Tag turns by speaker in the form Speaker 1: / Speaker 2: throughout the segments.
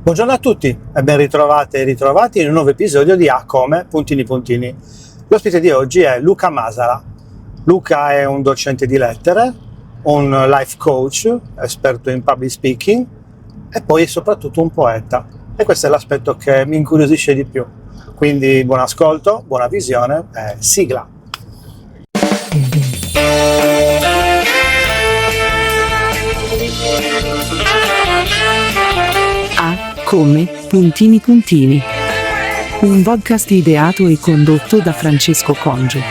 Speaker 1: Buongiorno a tutti e ben ritrovate e ritrovati in un nuovo episodio di A come puntini puntini. L'ospite di oggi è Luca Masala. Luca è un docente di lettere, un life coach, esperto in public speaking e poi soprattutto un poeta. E questo è l'aspetto che mi incuriosisce di più. Quindi buon ascolto, buona visione e sigla.
Speaker 2: Come puntini puntini. Un podcast ideato e condotto da Francesco Conge.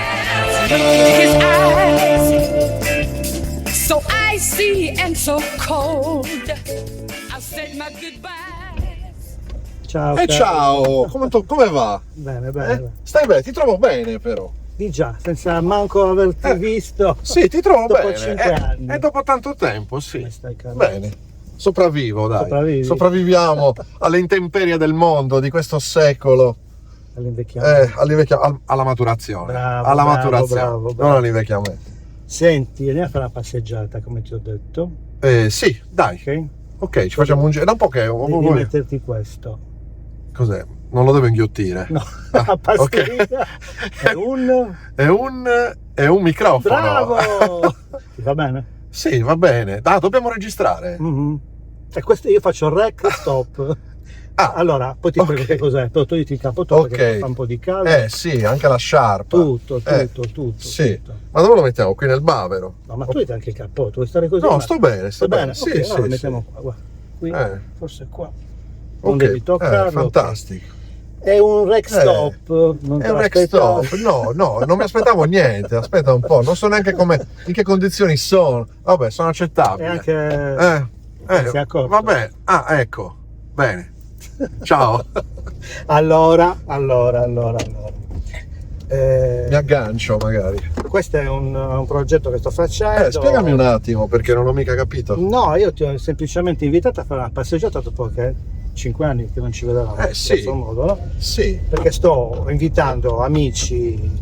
Speaker 1: Ciao.
Speaker 3: Ciao, come va?
Speaker 1: Bene, bene.
Speaker 3: Stai bene? Ti trovo bene però.
Speaker 1: Di già, senza manco averti visto.
Speaker 3: Sì, ti trovo
Speaker 1: dopo
Speaker 3: bene.
Speaker 1: 5 anni.
Speaker 3: E dopo tanto tempo, sì.
Speaker 1: Come stai, caro?
Speaker 3: Bene. Sopravvivo, dai.
Speaker 1: Sopravvivi?
Speaker 3: Sopravviviamo alle intemperie del mondo di questo secolo.
Speaker 1: All'invecchiamento.
Speaker 3: Alla maturazione.
Speaker 1: Bravo.
Speaker 3: Non all'invecchiamento.
Speaker 1: Senti, andiamo a fare una passeggiata, come ti ho detto.
Speaker 3: Sì, dai.
Speaker 1: Ok?
Speaker 3: Ok, ci facciamo un giro. Da un po' che...
Speaker 1: Devi metterti questo.
Speaker 3: Cos'è? Non lo devo inghiottire?
Speaker 1: No,
Speaker 3: Ah,
Speaker 1: la pastiglia
Speaker 3: ok. È un microfono.
Speaker 1: Bravo! Ti va bene?
Speaker 3: Sì, va bene. Dobbiamo registrare.
Speaker 1: Mm-hmm. E questo io faccio rec stop. Allora, poi ti spiego che cos'è. Poi togliti il cappotto perché fa un po' di caldo.
Speaker 3: Sì, anche la sciarpa.
Speaker 1: Tutto.
Speaker 3: Sì.
Speaker 1: Tutto.
Speaker 3: Ma dove lo mettiamo? Qui nel bavero?
Speaker 1: No, ma tu hai anche il cappotto, vuoi stare così?
Speaker 3: No, sto bene.
Speaker 1: Sta bene?
Speaker 3: Sì,
Speaker 1: Ok,
Speaker 3: sì.
Speaker 1: allora mettiamo qua, guarda. Qui, forse qua. Non
Speaker 3: Ok,
Speaker 1: devi toccarlo.
Speaker 3: fantastico.
Speaker 1: Okay. È un rec stop. Non
Speaker 3: È un rec stop. No, non mi aspettavo niente. Aspetta un po', non so neanche in che condizioni sono. Vabbè, sono accettabili.
Speaker 1: E anche... si è accorto.
Speaker 3: Vabbè, ecco. Bene. Ciao.
Speaker 1: Allora.
Speaker 3: Mi aggancio magari.
Speaker 1: Questo è un progetto che sto facendo.
Speaker 3: Spiegami un attimo perché non ho mica capito.
Speaker 1: No, io ti ho semplicemente invitato a fare una passeggiata dopo che 5 anni che non ci vedevamo in questo modo, no?
Speaker 3: Sì.
Speaker 1: Perché sto invitando amici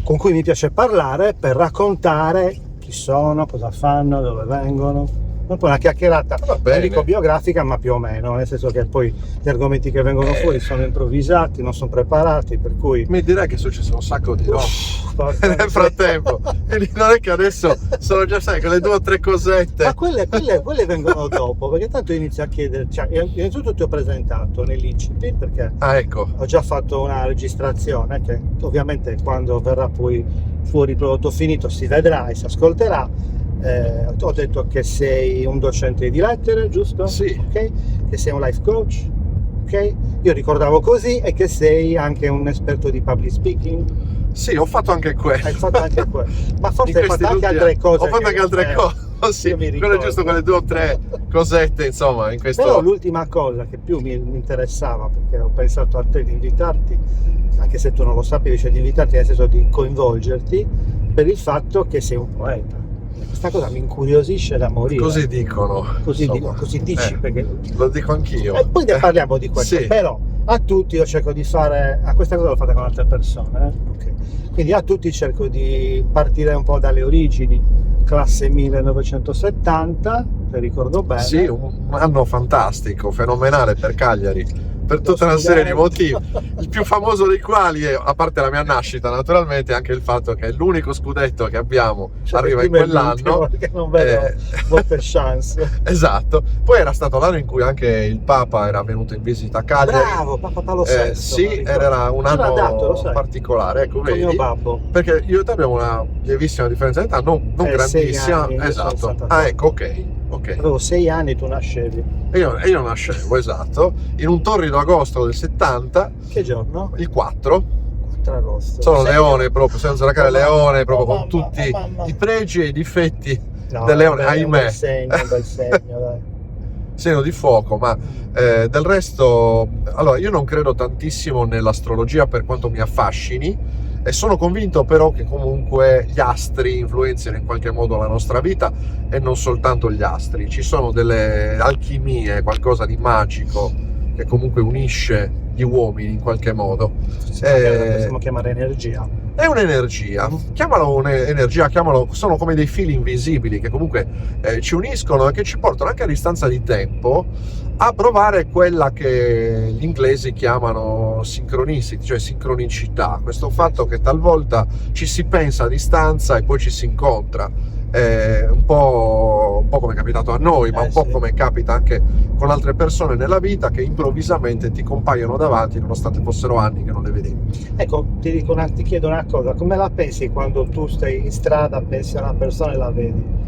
Speaker 1: con cui mi piace parlare per raccontare chi sono, cosa fanno, dove vengono. Un po' una chiacchierata, non dico biografica, ma più o meno, nel senso che poi gli argomenti che vengono fuori sono improvvisati, non sono preparati, per cui...
Speaker 3: Mi direi che è successo un sacco di roba nel frattempo, e non è che adesso sono già, sai, quelle 2 o 3 cosette.
Speaker 1: Ma quelle vengono dopo, perché tanto inizio a chiedere, innanzitutto ti ho presentato nell'incipit, perché
Speaker 3: ecco.
Speaker 1: ho già fatto una registrazione, che ovviamente quando verrà poi fuori il prodotto finito si vedrà e si ascolterà. Ho detto che sei un docente di lettere, giusto?
Speaker 3: Sì.
Speaker 1: Okay? Che sei un life coach, ok? Io ricordavo così, e che sei anche un esperto di public speaking.
Speaker 3: Sì, ho fatto anche quello.
Speaker 1: Hai fatto anche quello. Ma forse hai fatto anche altre cose.
Speaker 3: Ho fatto anche altre cose, sì. Quello è giusto, quelle 2 o 3 cosette, insomma, in questo...
Speaker 1: Però l'ultima cosa che più mi interessava, perché ho pensato a te di invitarti, anche se tu non lo sapevi, cioè di invitarti nel senso di coinvolgerti, per il fatto che sei un poeta. Questa cosa mi incuriosisce da morire.
Speaker 3: Così dicono.
Speaker 1: Così dici, perché...
Speaker 3: Lo dico anch'io.
Speaker 1: E poi ne parliamo di questo,
Speaker 3: sì.
Speaker 1: Però a tutti io cerco di fare... questa cosa l'ho fatta con altre persone, okay. Quindi a tutti cerco di partire un po' dalle origini. Classe 1970, se ricordo bene.
Speaker 3: Sì, un anno fantastico, fenomenale per Cagliari. Per tutta una serie di motivi, il più famoso dei quali è, a parte la mia nascita naturalmente, anche il fatto che è l'unico scudetto che abbiamo, arriva in quell'anno,
Speaker 1: perché non vedo molte chance.
Speaker 3: Esatto. Poi era stato l'anno in cui anche il Papa era venuto in visita a Cagliari.
Speaker 1: Bravo, Papa Paolo VI.
Speaker 3: Sì, era un anno particolare, ecco, vedi,
Speaker 1: mio babbo.
Speaker 3: perché io e te abbiamo una lievissima differenza di età, non grandissima.
Speaker 1: 6 anni,
Speaker 3: esatto. Ecco, ok.
Speaker 1: Avevo 6 anni e tu nascevi.
Speaker 3: E io nascevo, esatto, in un torrido agosto del 70.
Speaker 1: Che giorno?
Speaker 3: Il 4
Speaker 1: agosto.
Speaker 3: Sono leone proprio, senza giocare leone, proprio con tutti i pregi e i difetti del leone, ahimè.
Speaker 1: Un bel segno, dai.
Speaker 3: Segno di fuoco, ma del resto, allora, io non credo tantissimo nell'astrologia per quanto mi affascini, e sono convinto però che comunque gli astri influenzino in qualche modo la nostra vita, e non soltanto gli astri. Ci sono delle alchimie, qualcosa di magico che comunque unisce gli uomini in qualche modo.
Speaker 1: Possiamo chiamare energia.
Speaker 3: È un'energia, chiamalo un'energia, sono come dei fili invisibili che comunque ci uniscono e che ci portano anche a distanza di tempo a provare quella che gli inglesi chiamano synchronicity, cioè sincronicità, questo fatto che talvolta ci si pensa a distanza e poi ci si incontra. Un po' come è capitato a noi, ma un po'
Speaker 1: sì.
Speaker 3: come capita anche con altre persone nella vita che improvvisamente ti compaiono davanti nonostante fossero anni che non le vedevi.
Speaker 1: Ecco, ti chiedo una cosa, come la pensi quando tu stai in strada, pensi a una persona e la vedi?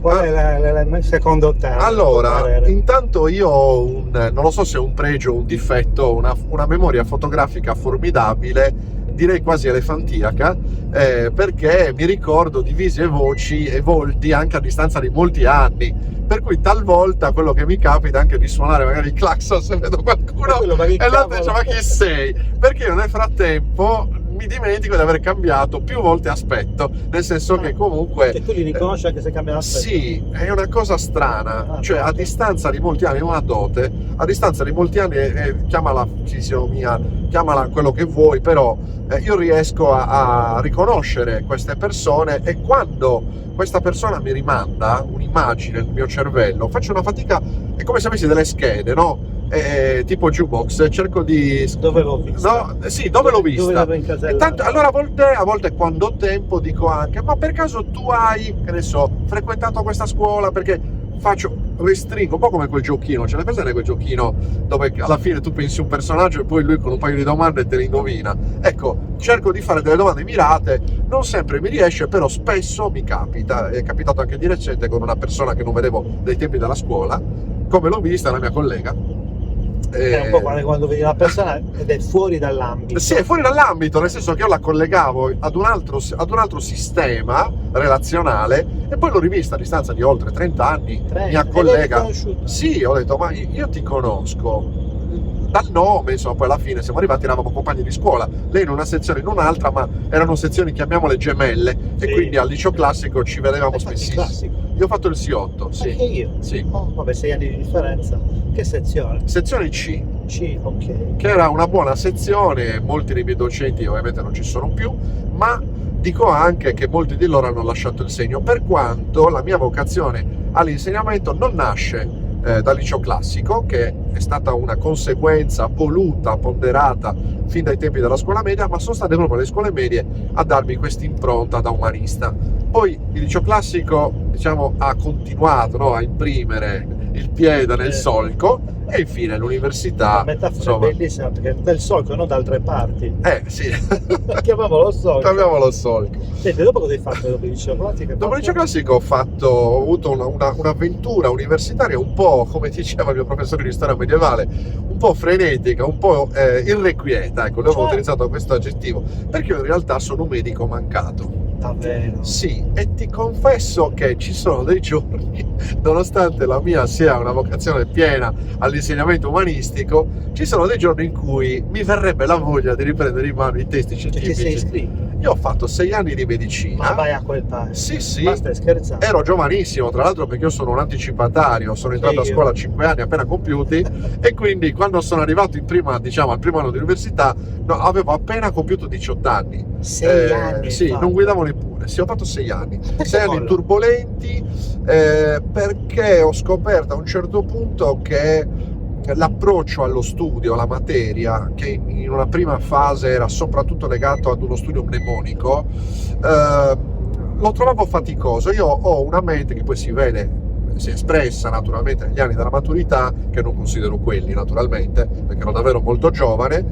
Speaker 1: Qual è secondo te?
Speaker 3: Allora, intanto io ho non lo so se è un pregio o un difetto, una memoria fotografica formidabile, direi quasi elefantiaca, perché mi ricordo di visi e voci e volti anche a distanza di molti anni, per cui talvolta quello che mi capita è anche di suonare magari il clacson se vedo qualcuno e l'altro dice ma chi sei? Perché io nel frattempo mi dimentico di aver cambiato più volte aspetto, nel senso che comunque
Speaker 1: tu li riconosci anche se cambiano aspetto?
Speaker 3: Sì, è una cosa strana, cioè a distanza di molti anni, una dote, a distanza di molti anni, chiamala fisionomia, chiamala quello che vuoi, però io riesco a riconoscere queste persone, e quando questa persona mi rimanda un'immagine nel mio cervello faccio una fatica, è come se avessi delle schede, no? Tipo jukebox, cerco di...
Speaker 1: Dove l'ho vista?
Speaker 3: No, sì, dove l'ho vista?
Speaker 1: E
Speaker 3: Allora a volte quando ho tempo dico anche, ma per caso tu hai, che ne so, frequentato questa scuola? Perché restringo, un po' come quel giochino, c'è la presente quel giochino dove alla fine tu pensi un personaggio e poi lui con un paio di domande te le indovina. Ecco, cerco di fare delle domande mirate, non sempre mi riesce, però spesso mi capita. È capitato anche di recente con una persona che non vedevo dai tempi della scuola, come l'ho vista, la mia collega.
Speaker 1: È un po' quando vedi una persona ed è fuori dall'ambito.
Speaker 3: Sì, è fuori dall'ambito, nel senso che io la collegavo ad un altro sistema relazionale e poi l'ho rivista a distanza di oltre 30 anni. Mia collega. Sì, ho detto, ma io ti conosco dal nome, insomma, poi alla fine siamo arrivati, eravamo compagni di scuola, lei in una sezione, in un'altra, ma erano sezioni, chiamiamole gemelle, sì. E quindi al liceo classico ci vedevamo spessissimo. Io ho fatto il C8, sì.
Speaker 1: Anche io?
Speaker 3: Sì.
Speaker 1: Oh, vabbè, 6 anni di differenza. Che sezione?
Speaker 3: Sezione C.
Speaker 1: C, ok.
Speaker 3: Che era una buona sezione, molti dei miei docenti ovviamente non ci sono più, ma dico anche che molti di loro hanno lasciato il segno, per quanto la mia vocazione all'insegnamento non nasce dal liceo classico, che è stata una conseguenza voluta, ponderata fin dai tempi della scuola media, ma sono state proprio le scuole medie a darmi questa impronta da umanista. Poi il liceo classico, diciamo, ha continuato, no, a imprimere il piede nel solco, e infine l'università.
Speaker 1: La metafora è bellissima, perché del solco, non da altre parti.
Speaker 3: Sì.
Speaker 1: Chiamiamolo solco.
Speaker 3: Chiamiamolo solco.
Speaker 1: Senti, dopo cosa hai fatto dopo il liceo classico?
Speaker 3: Dopo il liceo classico ho avuto un'avventura universitaria un po', come diceva il mio professore di storia medievale, un po' frenetica, un po' irrequieta, ecco, avevo utilizzato questo aggettivo, perché io in realtà sono un medico mancato.
Speaker 1: Davvero?
Speaker 3: Sì, e ti confesso che ci sono dei giorni, nonostante la mia sia una vocazione piena all'insegnamento umanistico, ci sono dei giorni in cui mi verrebbe la voglia di riprendere in mano i testi scientifici.
Speaker 1: Che sei iscritto?
Speaker 3: Io ho fatto 6 anni di medicina.
Speaker 1: Ma vai a quel paese?
Speaker 3: Sì.
Speaker 1: Ma stai scherzando?
Speaker 3: Ero giovanissimo, tra l'altro, perché io sono un anticipatario, sono entrato a scuola a 5 anni appena compiuti, e quindi quando sono arrivato al primo anno di università, avevo appena compiuto 18 anni.
Speaker 1: 6 anni?
Speaker 3: Sì, non guidavo neppure. Sì, ho fatto 6 anni. 6 anni turbolenti, perché ho scoperto a un certo punto che l'approccio allo studio, alla materia, che in una prima fase era soprattutto legato ad uno studio mnemonico, lo trovavo faticoso. Io ho una mente che poi si è espressa naturalmente negli anni della maturità, che non considero quelli naturalmente, perché ero davvero molto giovane,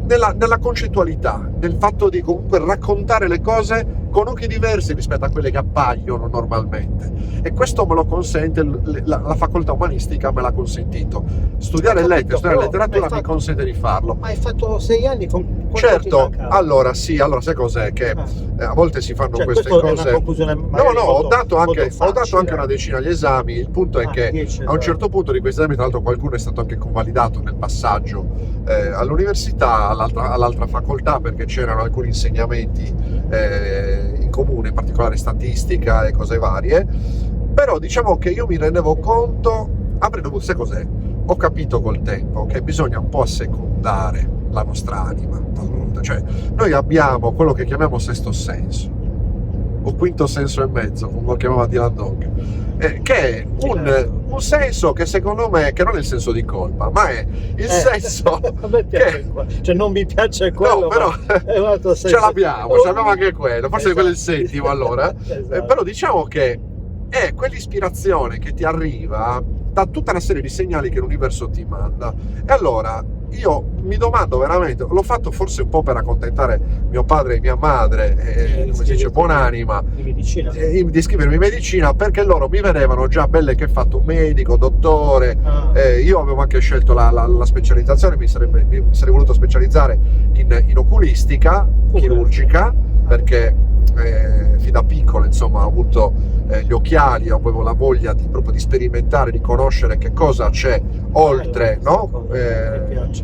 Speaker 3: nella concettualità, nel fatto di comunque raccontare le cose con occhi diversi rispetto a quelle che appaiono normalmente, e questo me lo consente la facoltà umanistica, me l'ha consentito. Studiare lettere, studiare letteratura mi consente di farlo.
Speaker 1: Ma hai fatto 6 anni con
Speaker 3: certo, allora sai cos'è? Che a volte si fanno queste cose.
Speaker 1: È una conclusione
Speaker 3: ho dato anche
Speaker 1: facile,
Speaker 3: una decina agli esami. Il punto è che
Speaker 1: 10,
Speaker 3: a un certo punto di questi esami, tra l'altro, qualcuno è stato anche convalidato nel passaggio all'università, all'altra facoltà, perché c'erano alcuni insegnamenti in comune, in particolare statistica e cose varie. Però diciamo che io mi rendevo conto, avrei dovuto, sai cos'è? ho capito col tempo che bisogna un po' assecondare la nostra anima, talvolta. Cioè, noi abbiamo quello che chiamiamo sesto senso, o quinto senso e mezzo, come lo chiamava Dylan Dog, che è un senso che secondo me, che non è il senso di colpa, ma è il senso
Speaker 1: a me piace cioè non mi piace quello,
Speaker 3: no, però
Speaker 1: è un altro senso.
Speaker 3: ce l'abbiamo anche quello, forse quello è il settimo allora.
Speaker 1: Esatto.
Speaker 3: Però diciamo che è quell'ispirazione che ti arriva da tutta una serie di segnali che l'universo ti manda. E allora io mi domando veramente, l'ho fatto forse un po' per accontentare mio padre e mia madre, come si dice, buonanima,
Speaker 1: di medicina,
Speaker 3: di iscrivermi in medicina, perché loro mi vedevano già belle che fatto un medico, dottore. Io avevo anche scelto la specializzazione, mi sarei voluto specializzare in oculistica chirurgica, perché fin da piccolo insomma ho avuto gli occhiali, avevo la voglia proprio di sperimentare, di conoscere che cosa c'è oltre, no?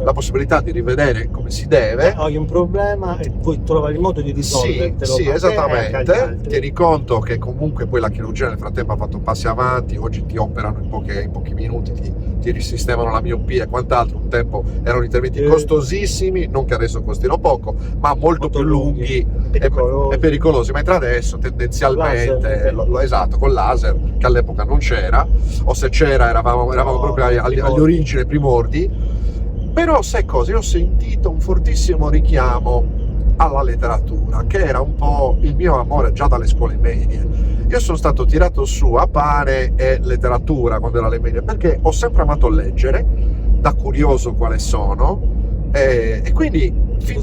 Speaker 3: La possibilità di rivedere come si deve.
Speaker 1: Hai un problema e puoi trovare il modo di risolvertelo.
Speaker 3: Sì, esattamente. Tieni conto che comunque poi la chirurgia nel frattempo ha fatto passi avanti, oggi ti operano in pochi minuti, ti risistemano la miopia e quant'altro. Un tempo erano interventi costosissimi, non che adesso costino poco, ma molto più lunghi e pericolosi, mentre adesso tendenzialmente esatto, con laser, che all'epoca non c'era, o se c'era eravamo proprio agli origini, ai primordi. Però sai cosa? Io ho sentito un fortissimo richiamo alla letteratura, che era un po' il mio amore già dalle scuole medie. Io sono stato tirato su a pane e letteratura quando ero alle medie, perché ho sempre amato leggere, da curioso quale sono, e quindi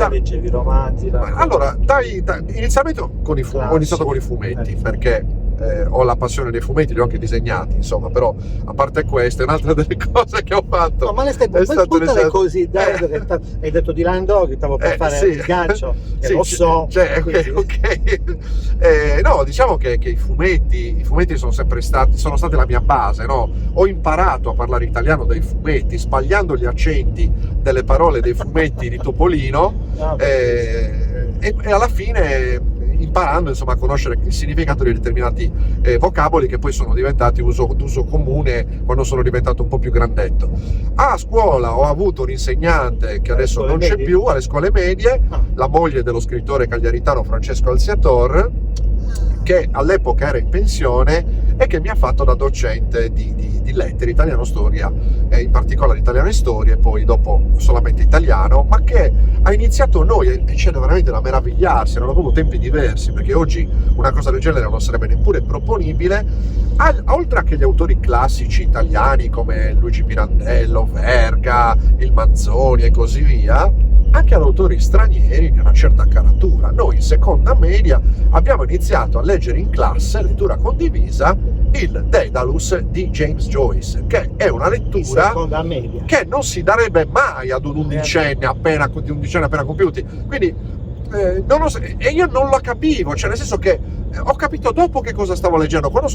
Speaker 1: leggevi romanzi?
Speaker 3: Allora, inizialmente ho iniziato con i fumetti, perché ho la passione dei fumetti, li ho anche disegnati, insomma, però a parte queste, un'altra delle cose che ho fatto.
Speaker 1: No, ma le stai buttare così, dai, hai detto di Lando, che stavo per fare il gancio, che lo so.
Speaker 3: No, diciamo che i fumetti sono sempre stati la mia base, no? Ho imparato a parlare italiano dai fumetti, sbagliando gli accenti delle parole dei fumetti di Topolino, e alla fine imparando insomma a conoscere il significato di determinati vocaboli che poi sono diventati d'uso comune quando sono diventato un po' più grandetto. A scuola ho avuto un insegnante che adesso non c'è più, alle scuole medie, la moglie dello scrittore cagliaritano Francesco Alziator, che all'epoca era in pensione e che mi ha fatto da docente di lettere, italiano storia, in particolare italiano e storia, e poi dopo solamente italiano, ma che ha iniziato noi, e c'è veramente da meravigliarsi, erano proprio tempi diversi, perché oggi una cosa del genere non sarebbe neppure proponibile. Oltre a che gli autori classici italiani come Luigi Pirandello, Verga, il Manzoni e così via, anche ad autori stranieri di una certa caratura. Noi in seconda media abbiamo iniziato a leggere in classe, lettura condivisa, il Daedalus di James Joyce, che è una lettura che non si darebbe mai ad un undicenne appena compiuti. Quindi e io non lo capivo, cioè nel senso che ho capito dopo che cosa stavo leggendo. Quando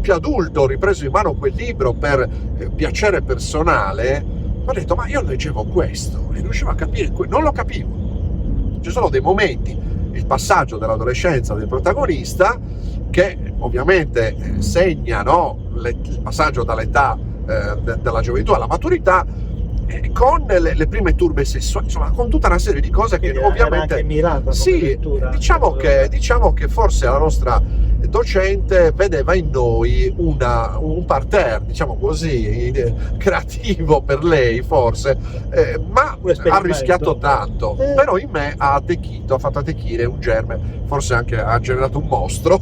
Speaker 3: più adulto ho ripreso in mano quel libro per piacere personale, ho detto, ma io leggevo questo e riuscivo a capire, non lo capivo. Ci sono dei momenti, il passaggio dell'adolescenza del protagonista, che ovviamente segna, no, il passaggio dall'età della gioventù alla maturità, con le prime turbe sessuali, insomma, con tutta una serie di cose che ovviamente
Speaker 1: anche mirata,
Speaker 3: sì, diciamo che forse la nostra docente vedeva in noi un parterre, diciamo così, creativo per lei forse, ma ha rischiato tanto, però in me ha fatto attecchire un germe, forse anche ha generato un mostro,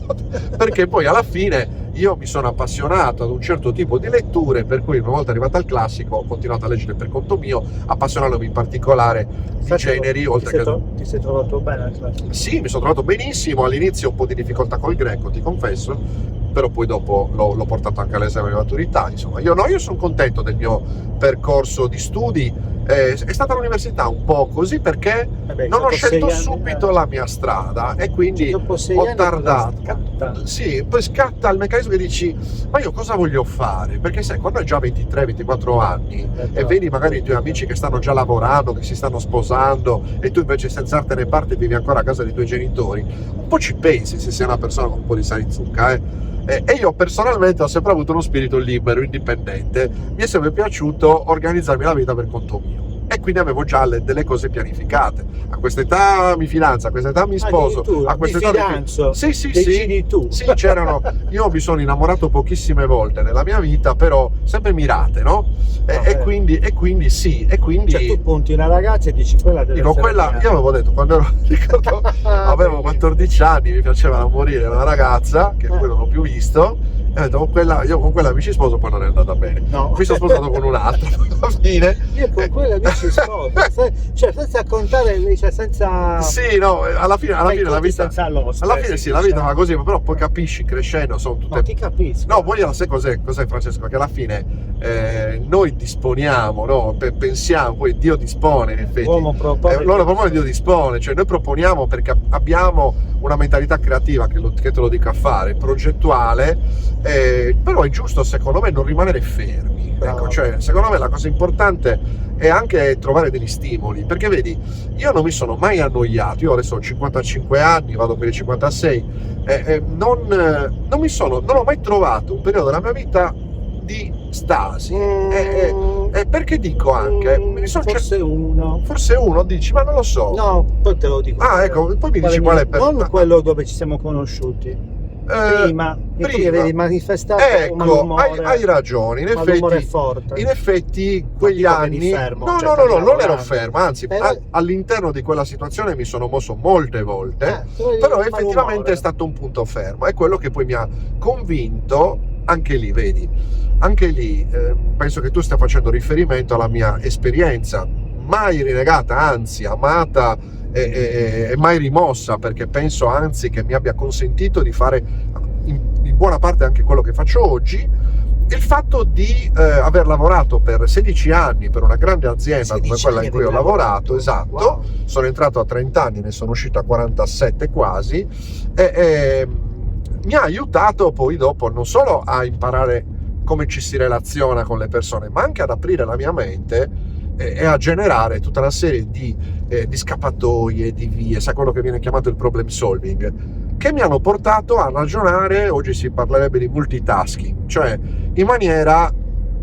Speaker 3: perché poi alla fine io mi sono appassionato ad un certo tipo di letture, per cui una volta arrivato al classico ho continuato a leggere per conto mio, appassionandomi in particolare di generi, oltre che...
Speaker 1: Ti sei trovato bene al classico?
Speaker 3: Sì, mi sono trovato benissimo, all'inizio un po' di difficoltà col greco, ti confesso, però poi dopo l'ho portato anche all'esame di maturità, insomma. Io sono contento del mio percorso di studi. È stata l'università un po' così perché non ho scelto subito la mia strada e quindi ho tardato. Sì, poi scatta il meccanismo che dici, ma io cosa voglio fare? Perché sai, quando hai già 23-24 anni e vedi magari i tuoi amici che stanno già lavorando, che si stanno sposando, e tu invece senza arte né parte vivi ancora a casa dei tuoi genitori, un po' ci pensi se sei una persona con un po' di sale in zucca, E io personalmente ho sempre avuto uno spirito libero, indipendente. Mi è sempre piaciuto organizzarmi la vita per conto mio. E quindi avevo già delle cose pianificate. A questa età mi fidanzo, a questa età mi sposo, a questa età
Speaker 1: fidanzo,
Speaker 3: sì,
Speaker 1: decidi tu.
Speaker 3: Sì, c'erano. Io mi sono innamorato pochissime volte nella mia vita, però sempre mirate, no? E quindi sì, e quindi
Speaker 1: cioè tu punti una ragazza e dici quella deve
Speaker 3: dico,
Speaker 1: essere
Speaker 3: quella,
Speaker 1: mia.
Speaker 3: io avevo detto quando avevo 14 anni, mi piaceva da morire una ragazza che poi non ho più visto, e ho detto io con quella mi ci sposo, poi non è andata bene.
Speaker 1: No.
Speaker 3: Mi sono sposato con un'altra alla fine.
Speaker 1: Io con quella mi ci sposo, cioè senza contare, cioè senza
Speaker 3: Sì, no, alla fine la vita,
Speaker 1: senza l'oste,
Speaker 3: alla fine sì, la vita va così, però poi capisci crescendo, sono tutte.
Speaker 1: No, ti capisco.
Speaker 3: No, poi sai cos'è Francesco? Che alla fine noi disponiamo, no? Pensiamo, poi Dio dispone in effetti.
Speaker 1: L'uomo propone,
Speaker 3: Dio dispone, cioè noi proponiamo perché abbiamo una mentalità creativa che te lo dica a fare, progettuale, però è giusto secondo me non rimanere fermi. Ecco, cioè, secondo me la cosa importante è anche trovare degli stimoli, perché vedi, io non mi sono mai annoiato, io adesso ho 55 anni, vado per i 56, non ho mai trovato un periodo della mia vita di stasi, perché dico anche
Speaker 1: forse uno
Speaker 3: dici, ma non lo so.
Speaker 1: no, poi te lo dico.
Speaker 3: Ecco, poi mi dici qual è
Speaker 1: non quello dove ci siamo conosciuti prima che avevi manifestato un
Speaker 3: ecco,
Speaker 1: malumore,
Speaker 3: hai ragione, in
Speaker 1: malumore forte.
Speaker 3: effetti quegli anni
Speaker 1: fermo,
Speaker 3: no,
Speaker 1: cioè,
Speaker 3: non ero fermo, anzi
Speaker 1: però
Speaker 3: all'interno di quella situazione mi sono mosso molte volte, però effettivamente
Speaker 1: malumore.
Speaker 3: è stato un punto fermo, è quello che poi mi ha convinto. Anche lì, vedi, anche lì penso che tu stia facendo riferimento alla mia esperienza, mai rinnegata, anzi amata e mai rimossa, perché penso anzi che mi abbia consentito di fare in buona parte anche quello che faccio oggi. Il fatto di aver lavorato per 16 anni per una grande azienda come quella in cui ho lavorato, esatto, wow. Sono entrato a 30 anni, ne sono uscito a 47 quasi, mi ha aiutato poi dopo non solo a imparare come ci si relaziona con le persone, ma anche ad aprire la mia mente e a generare tutta una serie di scappatoie, di vie, sai, quello che viene chiamato il problem solving, che mi hanno portato a ragionare, oggi si parlerebbe di multitasking, cioè in maniera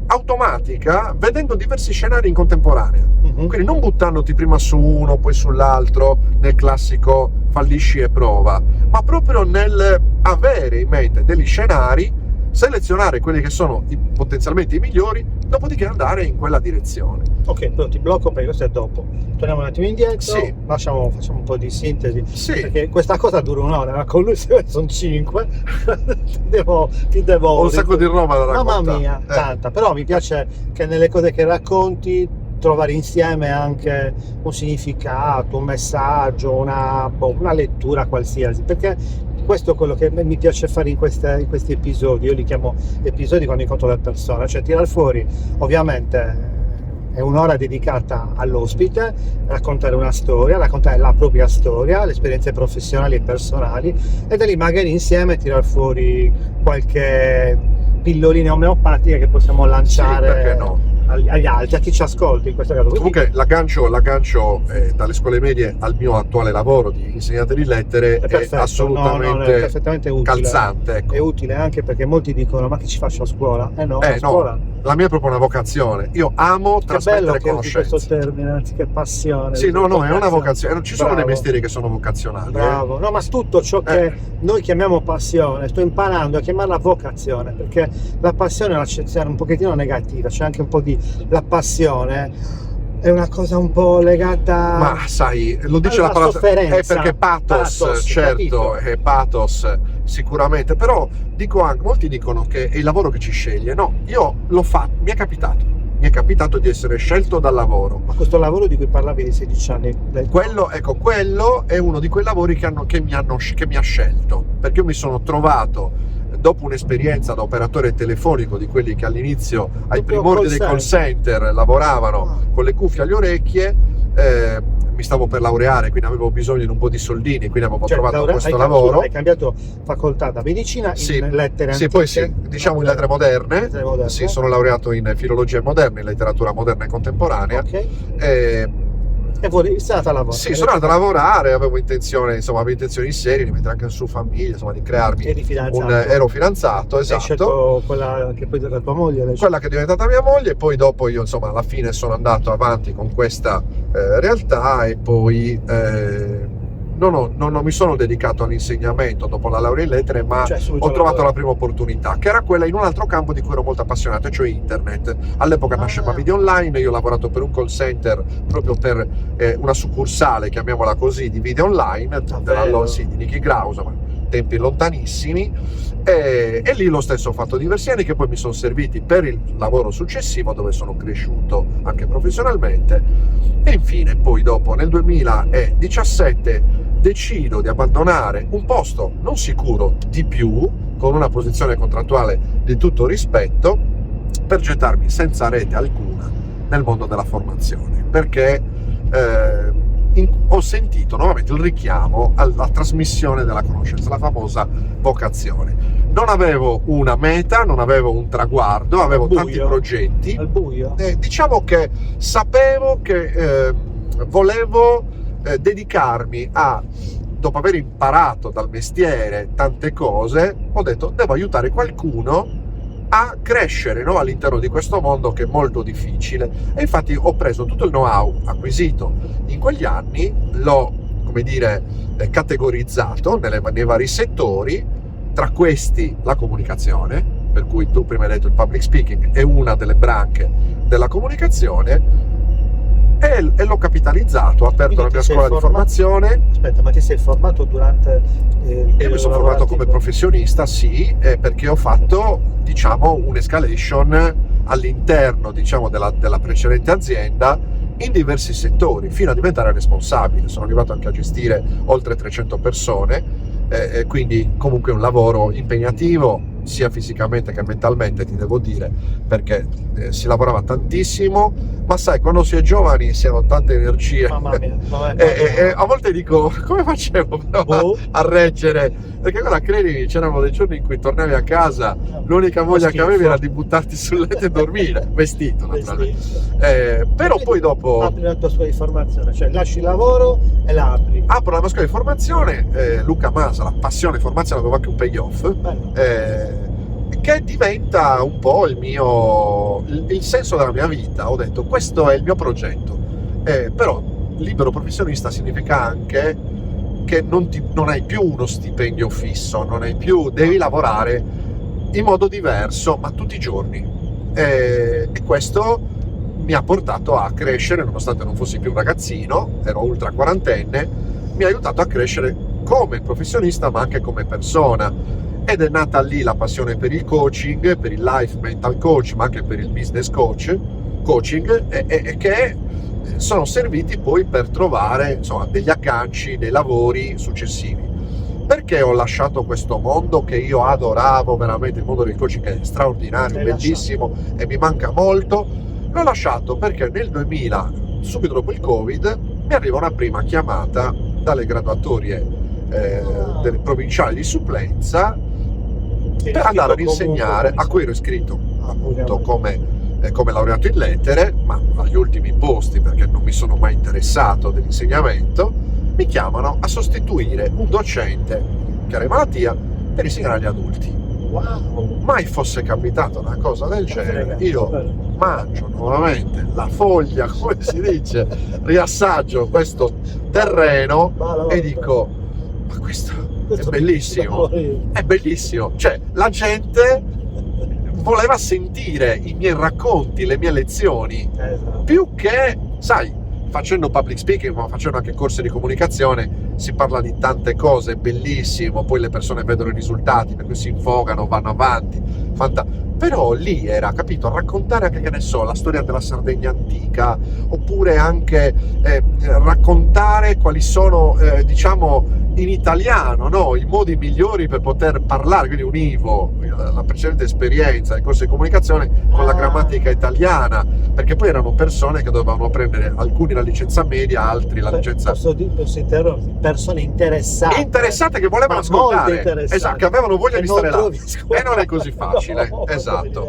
Speaker 3: automatica, vedendo diversi scenari in contemporanea. Quindi non buttandoti prima su uno, poi sull'altro, nel classico fallisci e prova, ma proprio nel avere in mente degli scenari, selezionare quelli che sono potenzialmente i migliori, dopodiché andare in quella direzione.
Speaker 1: Ok, però ti blocco perché questo è dopo. Torniamo un attimo indietro,
Speaker 3: sì.
Speaker 1: Facciamo un po' di sintesi,
Speaker 3: sì.
Speaker 1: Perché questa cosa dura un'ora, ma con lui sono 5, ti devo
Speaker 3: ho un sacco di roba da raccontare.
Speaker 1: Mamma mia, tanta, però mi piace che nelle cose che racconti trovare insieme anche un significato, un messaggio, una lettura qualsiasi, perché questo è quello che mi piace fare in questi episodi. Io li chiamo episodi quando incontro le persone, cioè tirare fuori, ovviamente è un'ora dedicata all'ospite, raccontare una storia, raccontare la propria storia, le esperienze professionali e personali, e da lì magari insieme tirar fuori qualche pillolina omeopatica che possiamo lanciare,
Speaker 3: sì, perché no,
Speaker 1: agli altri, a chi ci ascolti in questo caso. Quindi,
Speaker 3: comunque l'aggancio dalle scuole medie al mio attuale lavoro di insegnante di lettere è assolutamente
Speaker 1: è perfettamente utile,
Speaker 3: calzante, ecco.
Speaker 1: È utile anche perché molti dicono: ma che ci faccio a scuola? Scuola.
Speaker 3: No, la mia è proprio una vocazione, io amo trasmettere conoscenze.
Speaker 1: Questo termine anziché passione.
Speaker 3: Sì, no, è una vocazione, ci sono dei mestieri che sono vocazionali.
Speaker 1: Bravo, no, ma tutto ciò che noi chiamiamo passione, sto imparando a chiamarla vocazione, perché la passione è un'accezione un pochettino negativa, c'è anche un po' di la passione è una cosa un po' legata,
Speaker 3: ma sai, lo dice la parola, è perché pathos, certo, è pathos sicuramente, però dico anche, molti dicono che è il lavoro che ci sceglie. No, io l'ho fatto, mi è capitato di essere scelto dal lavoro.
Speaker 1: Ma questo lavoro di cui parlavi di 16 anni,
Speaker 3: quello è uno di quei lavori che mi ha scelto, perché io mi sono trovato dopo un'esperienza da operatore telefonico, di quelli che all'inizio ai primordi dei call center lavoravano con le cuffie alle orecchie, mi stavo per laureare, quindi avevo bisogno di un po' di soldini, quindi avevo trovato questo lavoro.
Speaker 1: Hai cambiato facoltà da medicina in lettere antiche?
Speaker 3: Poi sì, diciamo in lettere moderne. Sì, sono laureato in filologia moderna, in letteratura moderna e contemporanea.
Speaker 1: E poi sei andato a lavorare.
Speaker 3: Sì, sono andato a lavorare, avevo intenzioni serie, di mettere anche su famiglia, insomma, di crearmi
Speaker 1: Eri fidanzato.
Speaker 3: ero fidanzato,
Speaker 1: Hai
Speaker 3: esatto.
Speaker 1: scelto quella che poi diventa tua moglie adesso.
Speaker 3: Quella che è diventata mia moglie, e poi dopo io, insomma, alla fine sono andato avanti con questa realtà, e poi non mi sono dedicato all'insegnamento dopo la laurea in lettere, ma
Speaker 1: Cioè, subito
Speaker 3: ho trovato
Speaker 1: lavoro.
Speaker 3: la prima opportunità, che era quella in un altro campo di cui ero molto appassionato, cioè internet. All'epoca nasceva Video Online, io ho lavorato per un call center proprio per una succursale, chiamiamola così, di Video Online, di Nicky Grausa, ma tempi lontanissimi, e lì lo stesso ho fatto diversi anni, che poi mi sono serviti per il lavoro successivo, dove sono cresciuto anche professionalmente. E infine poi dopo, nel 2017, decido di abbandonare un posto non sicuro di più, con una posizione contrattuale di tutto rispetto, per gettarmi senza rete alcuna nel mondo della formazione, perché ho sentito nuovamente il richiamo alla trasmissione della conoscenza, la famosa vocazione. Non avevo una meta, non avevo un traguardo, avevo tanti progetti.
Speaker 1: Al buio?
Speaker 3: Diciamo che sapevo che volevo dedicarmi dopo aver imparato dal mestiere tante cose, ho detto devo aiutare qualcuno a crescere, no? All'interno di questo mondo che è molto difficile. E infatti ho preso tutto il know-how acquisito in quegli anni, l'ho, come dire, categorizzato nei vari settori, tra questi la comunicazione, per cui tu prima hai detto il public speaking è una delle branche della comunicazione, e l'ho capitalizzato, ho aperto la mia scuola di formazione.
Speaker 1: Aspetta, ma ti sei formato durante
Speaker 3: Io mi sono formato come professionista, sì, perché ho fatto, diciamo, un'escalation all'interno, diciamo, della precedente azienda in diversi settori, fino a diventare responsabile. Sono arrivato anche a gestire oltre 300 persone, quindi comunque un lavoro impegnativo, sia fisicamente che mentalmente, ti devo dire, perché si lavorava tantissimo, ma sai, quando si è giovani si hanno tante energie.
Speaker 1: Mamma mia,
Speaker 3: e a volte dico, come facevo però a reggere? Perché guarda, credimi, c'erano dei giorni in cui tornavi a casa, l'unica voglia che avevi era di buttarti sul letto e dormire, vestito naturalmente. Però
Speaker 1: quindi
Speaker 3: poi dopo
Speaker 1: apri la tua scuola di formazione, cioè lasci il lavoro e la apri.
Speaker 3: apro la mia scuola di formazione, Luca Masala, passione formazione, avevo anche un payoff, che diventa un po' il senso della mia vita. Ho detto, questo è il mio progetto, però libero professionista significa anche che non hai più uno stipendio fisso, devi lavorare in modo diverso, ma tutti i giorni, e questo mi ha portato a crescere, nonostante non fossi più un ragazzino, ero ultra quarantenne, mi ha aiutato a crescere come professionista ma anche come persona, ed è nata lì la passione per il coaching, per il life mental coach, ma anche per il business coaching, e che sono serviti poi per trovare, insomma, degli agganci, dei lavori successivi. Perché ho lasciato questo mondo che io adoravo veramente? Il mondo del coaching è straordinario, bellissimo, e mi manca molto. L'ho lasciato perché nel 2000, subito dopo il Covid, mi arriva una prima chiamata dalle graduatorie delle provinciali di supplenza per andare ad insegnare, a cui ero iscritto appunto come laureato in lettere, ma agli ultimi posti, perché non mi sono mai interessato dell'insegnamento. Mi chiamano a sostituire un docente che era in malattia per insegnare agli adulti.
Speaker 1: Wow.
Speaker 3: Mai fosse capitata una cosa del genere. Io mangio nuovamente la foglia, come si dice, riassaggio questo terreno e dico, ma questo è bellissimo, è bellissimo. Cioè, la gente voleva sentire i miei racconti, le mie lezioni, più che, sai, facendo public speaking, ma facendo anche corsi di comunicazione, si parla di tante cose, è bellissimo, poi le persone vedono i risultati, per cui si infogano, vanno avanti, però lì era, capito, raccontare anche, che ne so, la storia della Sardegna antica, oppure anche raccontare quali sono, diciamo, in italiano, no? I modi migliori per poter parlare, quindi univo la precedente esperienza del corso di comunicazione con la grammatica italiana, perché poi erano persone che dovevano prendere, alcuni la licenza media, altri la licenza...
Speaker 1: Posso interrompere? Persone interessate
Speaker 3: che volevano ascoltare, esatto, che avevano voglia di stare là, e non è così facile. No, esatto.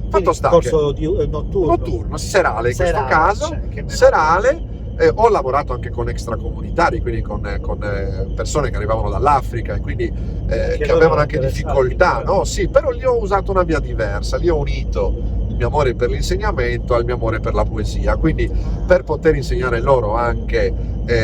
Speaker 3: Fatto sta
Speaker 1: corso notturno,
Speaker 3: serale in questo caso, serale, Ho lavorato anche con extracomunitari, quindi con persone che arrivavano dall'Africa e quindi che avevano anche difficoltà, no? Sì, però lì ho usato una via diversa, lì ho unito il mio amore per l'insegnamento al mio amore per la poesia, quindi per poter insegnare loro anche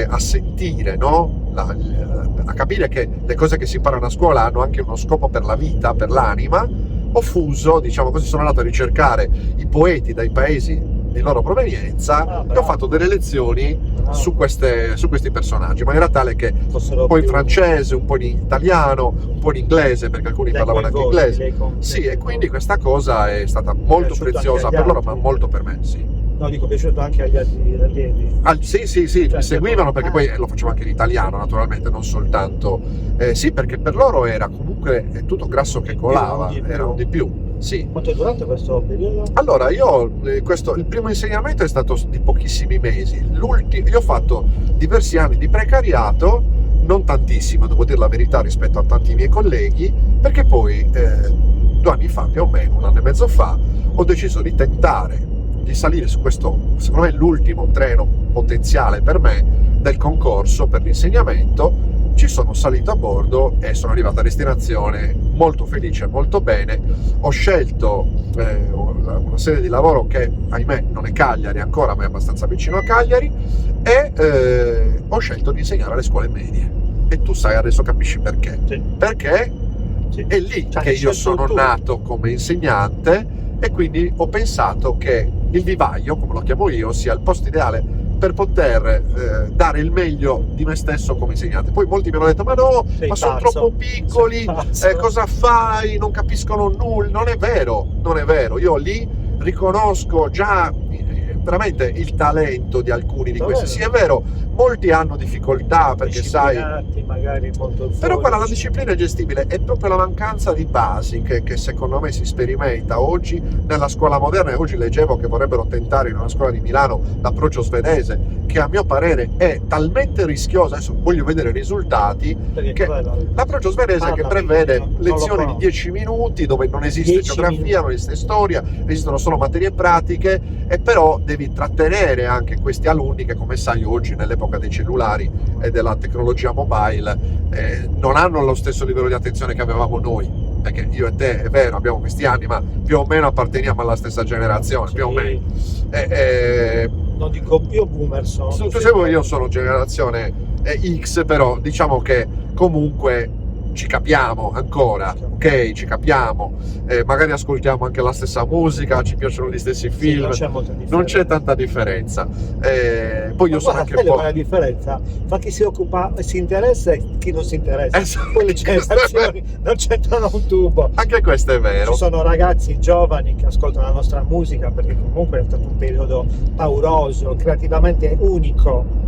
Speaker 3: a sentire, no? A capire che le cose che si imparano a scuola hanno anche uno scopo per la vita, per l'anima, ho fuso, diciamo così, sono andato a ricercare i poeti dai paesi di loro provenienza e ho fatto delle lezioni su questi personaggi, in maniera tale che un po' in francese, un po' in italiano, un po' in inglese, perché alcuni parlavano anche inglese. Sì, e quindi questa cosa è stata molto preziosa per loro, ma molto per me, sì.
Speaker 1: No, dico, piaciuto anche agli altri allievi.
Speaker 3: Sì,
Speaker 1: Cioè,
Speaker 3: mi seguivano perché poi lo facevo anche in italiano, naturalmente, non soltanto. Sì, perché per loro era comunque tutto grasso che colava, era un di più. Sì.
Speaker 1: Quanto è durato questo periodo?
Speaker 3: Allora, il primo insegnamento è stato di pochissimi mesi. Io ho fatto diversi anni di precariato, non tantissimo, devo dire la verità, rispetto a tanti miei colleghi, perché poi 2 anni fa, più o meno, 1 anno e mezzo fa, ho deciso di tentare di salire su questo, secondo me l'ultimo treno potenziale per me del concorso per l'insegnamento. Ci sono salito a bordo e sono arrivato a destinazione molto felice, molto bene. Ho scelto una sede di lavoro che, ahimè, non è Cagliari ancora, ma è abbastanza vicino a Cagliari, e ho scelto di insegnare alle scuole medie. E tu sai, adesso capisci perché.
Speaker 1: Sì.
Speaker 3: Perché è lì che io sono nato come insegnante, e quindi ho pensato che il vivaio, come lo chiamo io, sia il posto ideale per poter dare il meglio di me stesso come insegnante. Poi molti mi hanno detto: ma no, ma sono troppo piccoli, cosa fai? Non capiscono nulla. Non è vero, io lì riconosco già veramente il talento di alcuni di questi. Sì, è vero, molti hanno difficoltà perché sai,
Speaker 1: magari molto
Speaker 3: però quella, la disciplina è gestibile, è proprio la mancanza di basi che secondo me si sperimenta oggi nella scuola moderna. E oggi leggevo che vorrebbero tentare in una scuola di Milano l'approccio svedese, che a mio parere è talmente rischioso. Adesso voglio vedere i risultati, che l'approccio svedese che prevede lezioni di 10 minuti dove non esiste geografia, non esiste storia, esistono solo materie pratiche, e però devi trattenere anche questi alunni che, come sai, oggi nell'epoca dei cellulari e della tecnologia mobile non hanno lo stesso livello di attenzione che avevamo noi, perché io e te, è vero, abbiamo questi anni, ma più o meno apparteniamo alla stessa generazione, più o meno.
Speaker 1: Non dico io boomer sono.
Speaker 3: Io sono generazione X, però diciamo che comunque ci capiamo ancora, ok? Ci capiamo, magari ascoltiamo anche la stessa musica, ci piacciono gli stessi film, non c'è tanta differenza. Poi io sono anche un po'.
Speaker 1: La differenza fra chi si occupa, si interessa e chi non si interessa. Poi le generazioni non c'entrano un tubo.
Speaker 3: Anche questo è vero.
Speaker 1: Ci sono ragazzi giovani che ascoltano la nostra musica perché comunque è stato un periodo pauroso, creativamente unico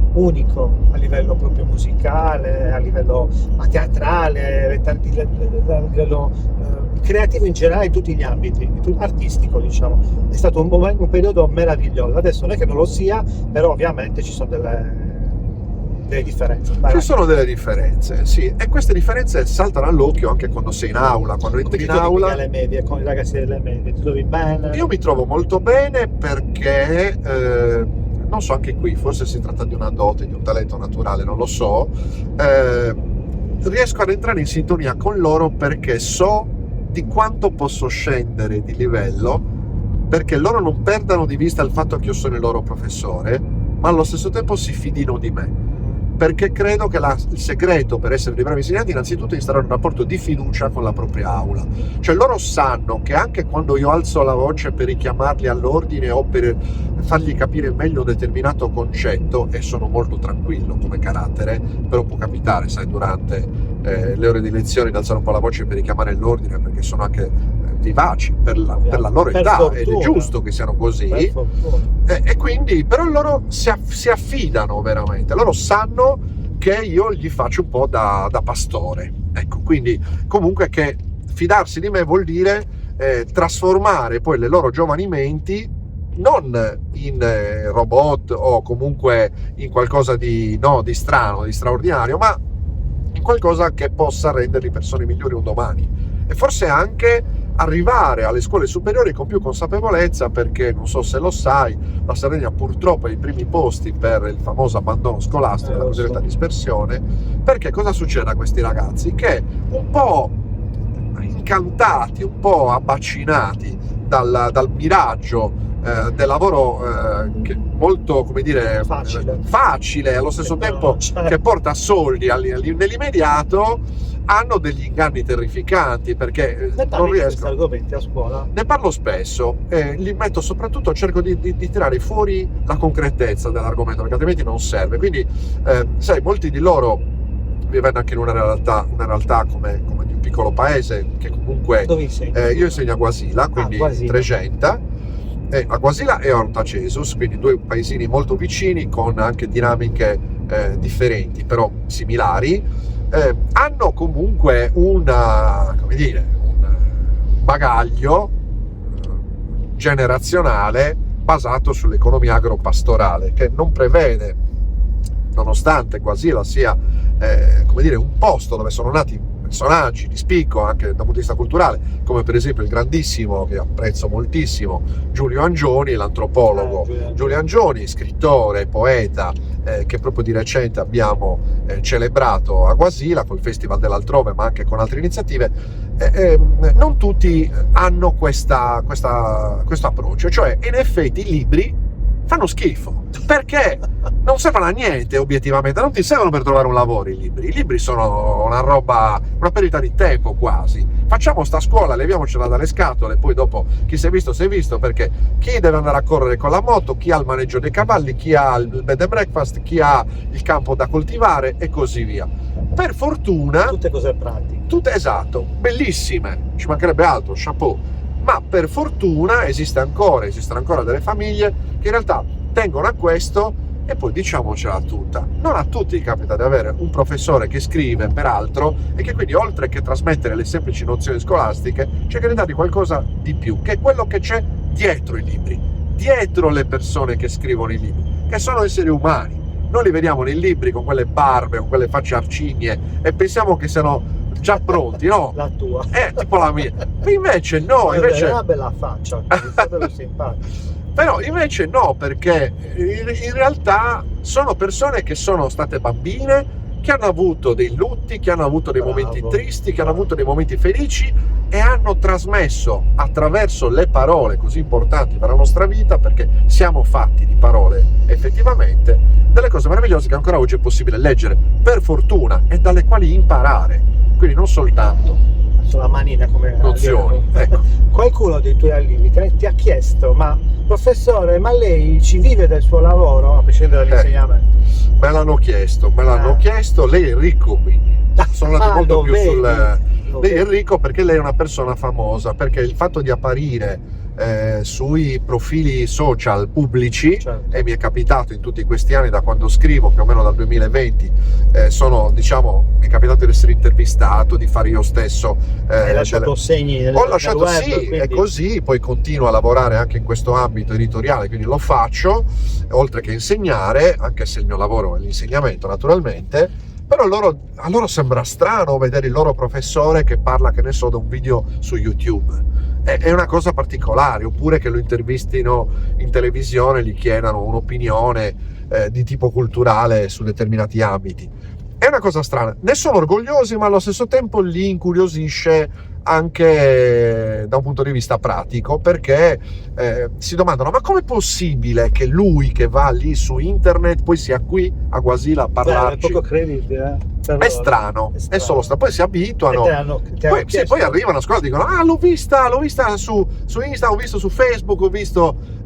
Speaker 1: a livello proprio musicale, a livello teatrale, a livello creativo in generale, in tutti gli ambiti, artistico, diciamo. È stato un periodo meraviglioso. Adesso non è che non lo sia, però ovviamente ci sono delle differenze.
Speaker 3: Ci sono delle differenze, sì, e queste differenze saltano all'occhio anche quando sei in aula, quando entri in aula.
Speaker 1: Alle medie, con i ragazzi delle medie, ti trovi bene?
Speaker 3: Io mi trovo molto bene perché non so, anche qui forse si tratta di una dote, di un talento naturale, non lo so, riesco ad entrare in sintonia con loro perché so di quanto posso scendere di livello, perché loro non perdano di vista il fatto che io sono il loro professore, ma allo stesso tempo si fidino di me, perché credo che il segreto per essere dei bravi insegnanti innanzitutto è instaurare un rapporto di fiducia con la propria aula. Cioè loro sanno che anche quando io alzo la voce per richiamarli all'ordine o per fargli capire meglio un determinato concetto, e sono molto tranquillo come carattere, però può capitare, sai, durante le ore di lezione di alzare un po' la voce per richiamare l'ordine, perché sono anche vivaci per la loro età, fortuna. Ed è giusto che siano così, e quindi però loro si affidano veramente, loro sanno che io gli faccio un po' da pastore, ecco. Quindi comunque che fidarsi di me vuol dire trasformare poi le loro giovani menti non in robot o comunque in qualcosa di strano, di straordinario, ma in qualcosa che possa renderli persone migliori un domani, e forse anche arrivare alle scuole superiori con più consapevolezza, perché non so se lo sai, la Sardegna purtroppo è ai primi posti per il famoso abbandono scolastico, la cosiddetta dispersione. Perché cosa succede a questi ragazzi? Che un po' incantati, un po' abbaccinati dal miraggio del lavoro che molto, come dire, facile allo stesso tempo, che porta soldi nell'immediato, hanno degli inganni terrificanti, perché non riesco.
Speaker 1: Argomenti a scuola?
Speaker 3: Ne parlo spesso, li metto soprattutto, cerco di tirare fuori la concretezza dell'argomento, perché altrimenti non serve. Quindi sai, molti di loro vivono anche in una realtà come di un piccolo paese, che comunque
Speaker 1: Dove insegni?
Speaker 3: Io insegno a Guasila, quindi
Speaker 1: Guasila.
Speaker 3: Trecenta, a Guasila e a Ortacesus, quindi due paesini molto vicini con anche dinamiche differenti, però similari. Hanno comunque un bagaglio generazionale basato sull'economia agropastorale, che non prevede, nonostante Guasila sia un posto dove sono nati personaggi di spicco anche dal punto di vista culturale, come per esempio il grandissimo, che apprezzo moltissimo, Giulio Angioni, l'antropologo Giulio Angioni, scrittore, poeta, che proprio di recente abbiamo celebrato a Guasila col Festival dell'Altrove, ma anche con altre iniziative. Non tutti hanno questo approccio, cioè in effetti i libri fanno schifo, perché non servono a niente obiettivamente, non ti servono per trovare un lavoro i libri sono una perdita di tempo quasi. Facciamo sta scuola, leviamocela dalle scatole, poi dopo chi si è visto, perché chi deve andare a correre con la moto, chi ha il maneggio dei cavalli, chi ha il bed and breakfast, chi ha il campo da coltivare e così via. Per fortuna,
Speaker 1: Tutte cose pratiche.
Speaker 3: tutte, esatto, bellissime, ci mancherebbe altro, chapeau. Ma per fortuna esistono ancora delle famiglie che in realtà tengono a questo. E poi diciamocela tutta, non a tutti capita di avere un professore che scrive peraltro e che quindi, oltre che trasmettere le semplici nozioni scolastiche, cerca di dargli qualcosa di più, che è quello che c'è dietro i libri, dietro le persone che scrivono i libri, che sono esseri umani. Noi li vediamo nei libri con quelle barbe, con quelle facce arcigne, e pensiamo che siano già pronti, no?
Speaker 1: La tua.
Speaker 3: Tipo la mia. Invece no, invece...
Speaker 1: È una bella faccia, è simpatico.
Speaker 3: Però invece no, perché in realtà sono persone che sono state bambine, che hanno avuto dei lutti, che hanno avuto dei momenti tristi, che hanno avuto dei momenti felici, e hanno trasmesso attraverso le parole così importanti per la nostra vita, perché siamo fatti di parole effettivamente, delle cose meravigliose che ancora oggi è possibile leggere, per fortuna, e dalle quali imparare, quindi non soltanto
Speaker 1: sulla manina come
Speaker 3: nozioni. Ecco.
Speaker 1: Qualcuno dei tuoi allievi ti ha chiesto: ma professore, ma lei ci vive del suo lavoro, a prescindere dall'insegnamento?
Speaker 3: Me l'hanno chiesto, lei è ricco, quindi sono andato molto più lei è ricco perché lei è una persona famosa, perché il fatto di apparire sui profili social pubblici,
Speaker 1: certo,
Speaker 3: e mi è capitato in tutti questi anni, da quando scrivo, più o meno dal 2020, mi è capitato di essere intervistato, di fare io stesso
Speaker 1: hai lasciato segni
Speaker 3: ho lasciato,
Speaker 1: web,
Speaker 3: sì,
Speaker 1: quindi...
Speaker 3: è così. Poi continuo a lavorare anche in questo ambito editoriale, quindi lo faccio, oltre che insegnare, anche se il mio lavoro è l'insegnamento naturalmente. Però a loro sembra strano vedere il loro professore che parla, che ne so, da un video su YouTube. È una cosa particolare. Oppure che lo intervistino in televisione, gli chiedano un'opinione di tipo culturale su determinati ambiti. È una cosa strana. Ne sono orgogliosi, ma allo stesso tempo li incuriosisce anche da un punto di vista pratico, perché si domandano: ma com'è possibile che lui, che va lì su internet, poi sia qui a Guasila a parlarci?
Speaker 1: È poco credibile,
Speaker 3: È strano, è solo strano. Poi si abituano, poi arrivano a scuola e dicono: ah, l'ho vista su Insta, ho visto su Facebook, ho visto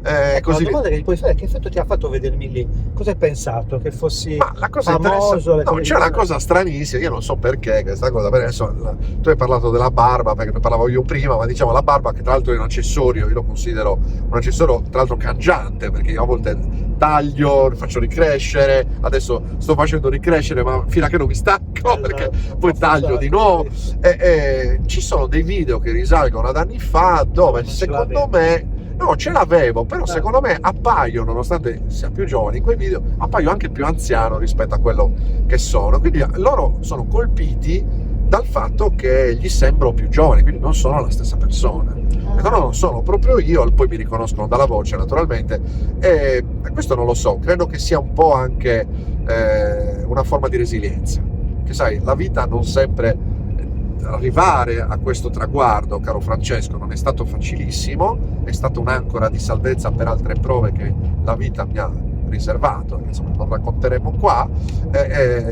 Speaker 3: così.
Speaker 1: La domanda che gli puoi fare: che effetto ti ha fatto vedermi lì? Cosa hai pensato? Che fossi
Speaker 3: Ma la cosa
Speaker 1: famoso?
Speaker 3: No, c'è una cosa stranissima, io non so perché questa cosa, perché adesso tu hai parlato della barba, perché ne parlavo io prima, ma diciamo la barba, che tra l'altro è un accessorio, io lo considero un accessorio tra l'altro cangiante, perché io a volte taglio, faccio ricrescere, adesso sto facendo ricrescere, ma fino a che non mi stacco, perché poi taglio di nuovo. Ci sono dei video che risalgono ad anni fa, dove secondo me, no, ce l'avevo, però secondo me appaio, nonostante sia più giovane in quei video, appaio anche più anziano rispetto a quello che sono. Quindi loro sono colpiti dal fatto che gli sembro più giovane, quindi non sono la stessa persona. No, non sono proprio io, poi mi riconoscono dalla voce naturalmente, e questo non lo so, credo che sia un po' anche una forma di resilienza, che sai, la vita non sempre, arrivare a questo traguardo, caro Francesco, non è stato facilissimo, è stata un'ancora di salvezza per altre prove che la vita mi ha riservato, che insomma non racconteremo qua,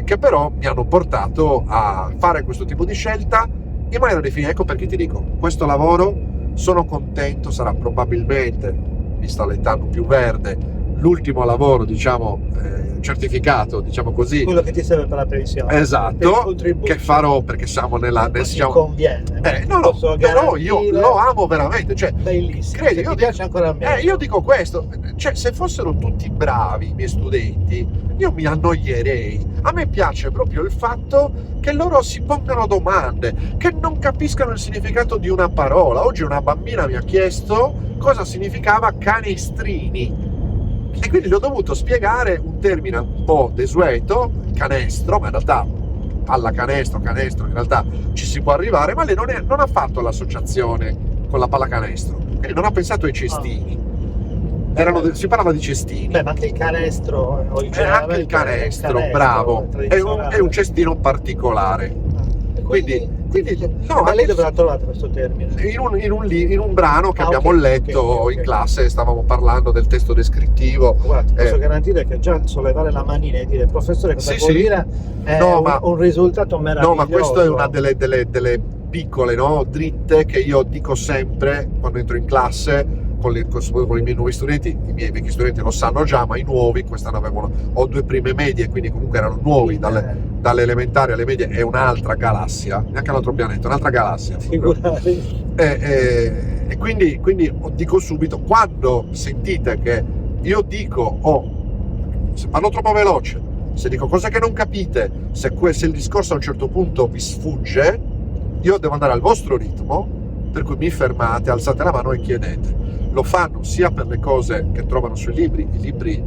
Speaker 3: che però mi hanno portato a fare questo tipo di scelta in maniera definita. Ecco perché ti dico, questo lavoro sono contento, sarà probabilmente, vista l'età non più verde, l'ultimo lavoro, diciamo, certificato, diciamo così,
Speaker 1: quello che ti serve per la pensione,
Speaker 3: esatto, che farò, perché siamo nella
Speaker 1: diciamo, conviene,
Speaker 3: no, però io lo amo veramente, cioè,
Speaker 1: bellissimo,
Speaker 3: credi,
Speaker 1: mi piace ancora a me.
Speaker 3: Io dico questo, cioè, se fossero tutti bravi i miei studenti, io mi annoierei. A me piace proprio il fatto che loro si pongano domande, che non capiscano il significato di una parola. Oggi una bambina mi ha chiesto cosa significava canestrini, e quindi gli ho dovuto spiegare un termine un po' desueto, canestro, ma in realtà pallacanestro, canestro, in realtà ci si può arrivare, ma lei non ha fatto l'associazione con la pallacanestro, quindi non ha pensato ai cestini. Si parlava di cestini.
Speaker 1: Beh, ma anche il canestro,
Speaker 3: anche il canestro, bravo, è un cestino particolare. Quindi no,
Speaker 1: ma lei dove l'ha trovato questo termine?
Speaker 3: In un brano che abbiamo letto in classe, stavamo parlando del testo descrittivo.
Speaker 1: Guarda, posso garantire che già sollevare la manina e dire professore cosa vuol dire è un risultato meraviglioso.
Speaker 3: No, ma questo è una delle piccole, no, dritte che io dico sempre quando entro in classe con i miei nuovi studenti. I miei vecchi studenti lo sanno già, ma i nuovi quest'anno ho 2 prime medie, quindi comunque erano nuovi, dalle elementari alle medie, è un'altra galassia, neanche un altro pianeta, un'altra galassia. E quindi dico subito, quando sentite che io dico, se parlo troppo veloce, se dico cose che non capite, se il discorso a un certo punto vi sfugge, io devo andare al vostro ritmo, per cui mi fermate, alzate la mano e chiedete. Lo fanno sia per le cose che trovano sui libri. I libri,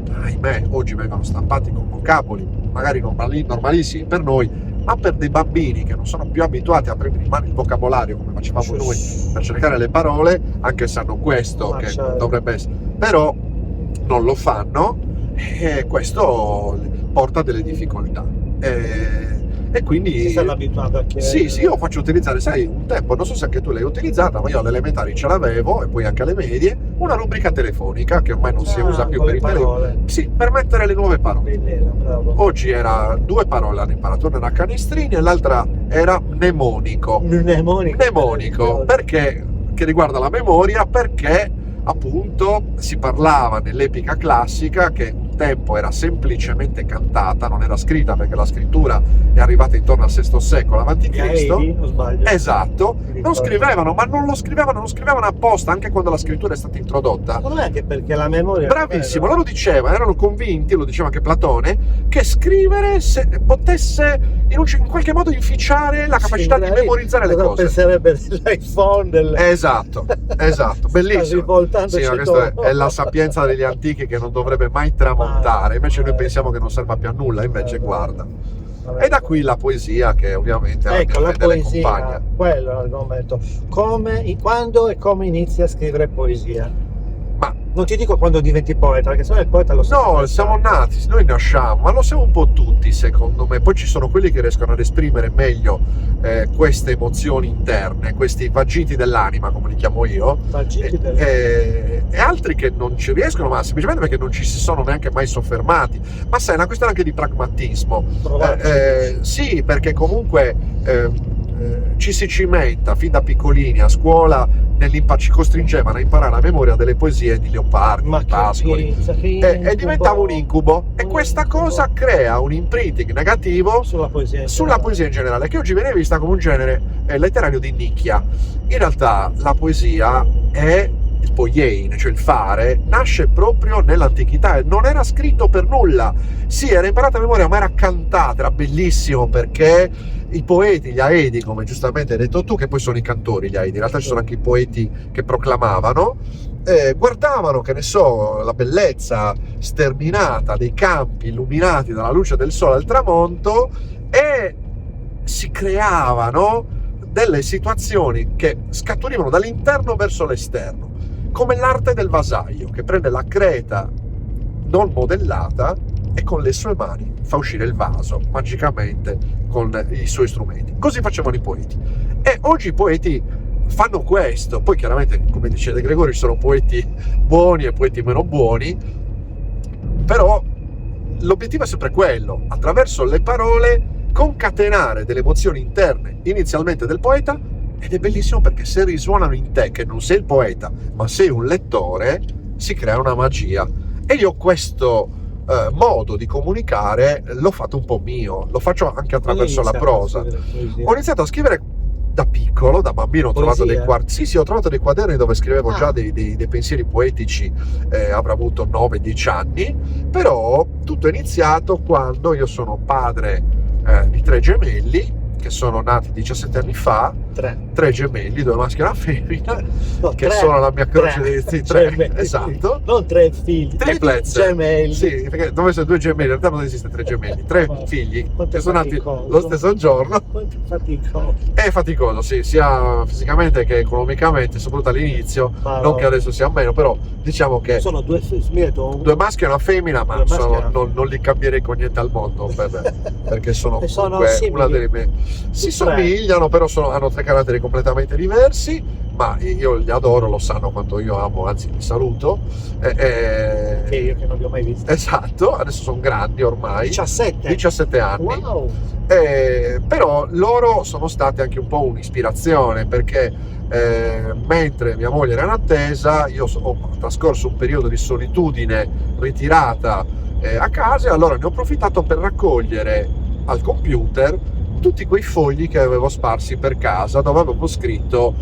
Speaker 3: ahimè, oggi vengono stampati con vocaboli magari normalissimi per noi, ma per dei bambini che non sono più abituati a prendere in mano il vocabolario come facevamo noi per cercare le parole, anche se hanno questo che dovrebbe essere, però non lo fanno, e questo porta delle difficoltà. E quindi
Speaker 1: si stanno abituando a chiedere.
Speaker 3: Sì, io faccio utilizzare, sai, un tempo, non so se anche tu l'hai utilizzata, ma io alle elementari ce l'avevo, e poi anche alle medie, una rubrica telefonica che ormai non si usa più per i telefonini. Sì, per mettere le nuove parole.
Speaker 1: Bravo.
Speaker 3: Oggi era 2 parole, hanno imparato, una era canestrini e l'altra era mnemonico, perché, che riguarda la memoria, perché appunto si parlava nell'epica classica che un tempo era semplicemente cantata, non era scritta, perché la scrittura è arrivata intorno al VI secolo avanti Cristo. Esatto, non scrivevano, ma non scrivevano apposta, anche quando la scrittura è stata introdotta.
Speaker 1: Non è che perché la memoria...
Speaker 3: Bravissimo, loro dicevano, erano convinti, lo diceva anche Platone, che scrivere potesse in qualche modo inficiare la capacità di memorizzare le cose.
Speaker 1: Penserebbe dell'iPhone,
Speaker 3: Esatto, bellissimo. Sì, ma questa è la sapienza degli antichi che non dovrebbe mai tramontare, invece noi pensiamo che non serva più a nulla, invece guarda. E da qui la poesia, che ovviamente
Speaker 1: ecco, la poesia,
Speaker 3: compagna.
Speaker 1: Quello è l'argomento. Quando e come inizi a scrivere poesia?
Speaker 3: Ma
Speaker 1: non ti dico quando diventi poeta, perché sennò il poeta lo sa.
Speaker 3: No, siamo nati, noi nasciamo, ma lo siamo un po' tutti, secondo me. Poi ci sono quelli che riescono ad esprimere meglio queste emozioni interne, questi vagiti dell'anima, come li chiamo io, e altri che non ci riescono, ma semplicemente perché non ci si sono neanche mai soffermati. Ma sai, è una questione anche di pragmatismo. Sì, perché comunque ci si cimenta fin da piccolini a scuola, ci costringevano a imparare a memoria delle poesie di Leopardi, Pascoli, e diventava un incubo, e questa cosa crea un imprinting negativo sulla poesia in generale, che oggi viene vista come un genere letterario di nicchia. In realtà la poesia è il poiein, cioè il fare, nasce proprio nell'antichità, non era scritto per nulla, sì, era imparata a memoria, ma era cantata, era bellissimo, perché i poeti, gli aedi, come giustamente hai detto tu, che poi sono i cantori, gli aedi, in realtà ci sono anche i poeti che proclamavano, guardavano, che ne so, la bellezza sterminata dei campi illuminati dalla luce del sole al tramonto, e si creavano delle situazioni che scaturivano dall'interno verso l'esterno, come l'arte del vasaio che prende la creta non modellata e con le sue mani fa uscire il vaso magicamente con i suoi strumenti. Così facevano i poeti, e oggi i poeti fanno questo. Poi chiaramente, come dice De Gregori, ci sono poeti buoni e poeti meno buoni, però l'obiettivo è sempre quello: attraverso le parole concatenare delle emozioni interne inizialmente del poeta. Ed è bellissimo perché se risuonano in te, che non sei il poeta ma sei un lettore, si crea una magia. E io questo modo di comunicare l'ho fatto un po' mio, lo faccio anche attraverso la prosa. Ho iniziato a scrivere da piccolo, da bambino. Ho trovato ho trovato dei quaderni dove scrivevo già dei pensieri poetici, avrò avuto 9-10 anni, però tutto è iniziato quando io sono padre di 3 gemelli che sono nati 17 anni fa, 3 gemelli, 2 maschi e una femmina, che sono la mia croce dei 3, esatto,
Speaker 1: non 3 figli,
Speaker 3: triplets,
Speaker 1: gemelli,
Speaker 3: sì, perché dove sono 2 gemelli, in realtà non esiste 3 gemelli, 3 figli che sono nati lo stesso giorno. È faticoso, sì, sia fisicamente che economicamente, soprattutto all'inizio, non che adesso sia meno, però diciamo che
Speaker 1: sono 2
Speaker 3: maschi e una femmina, ma non li cambierei con niente al mondo, perché sono comunque una delle mie. Si somigliano, però hanno 3 caratteri completamente diversi, ma io li adoro, lo sanno quanto io amo, anzi li saluto.
Speaker 1: Che io che non li ho mai visti.
Speaker 3: Esatto, adesso sono grandi ormai. 17 anni.
Speaker 1: Wow.
Speaker 3: Però loro sono stati anche un po' un'ispirazione, perché mentre mia moglie era in attesa, io ho trascorso un periodo di solitudine ritirata a casa, e allora ne ho approfittato per raccogliere al computer tutti quei fogli che avevo sparsi per casa, dove avevo scritto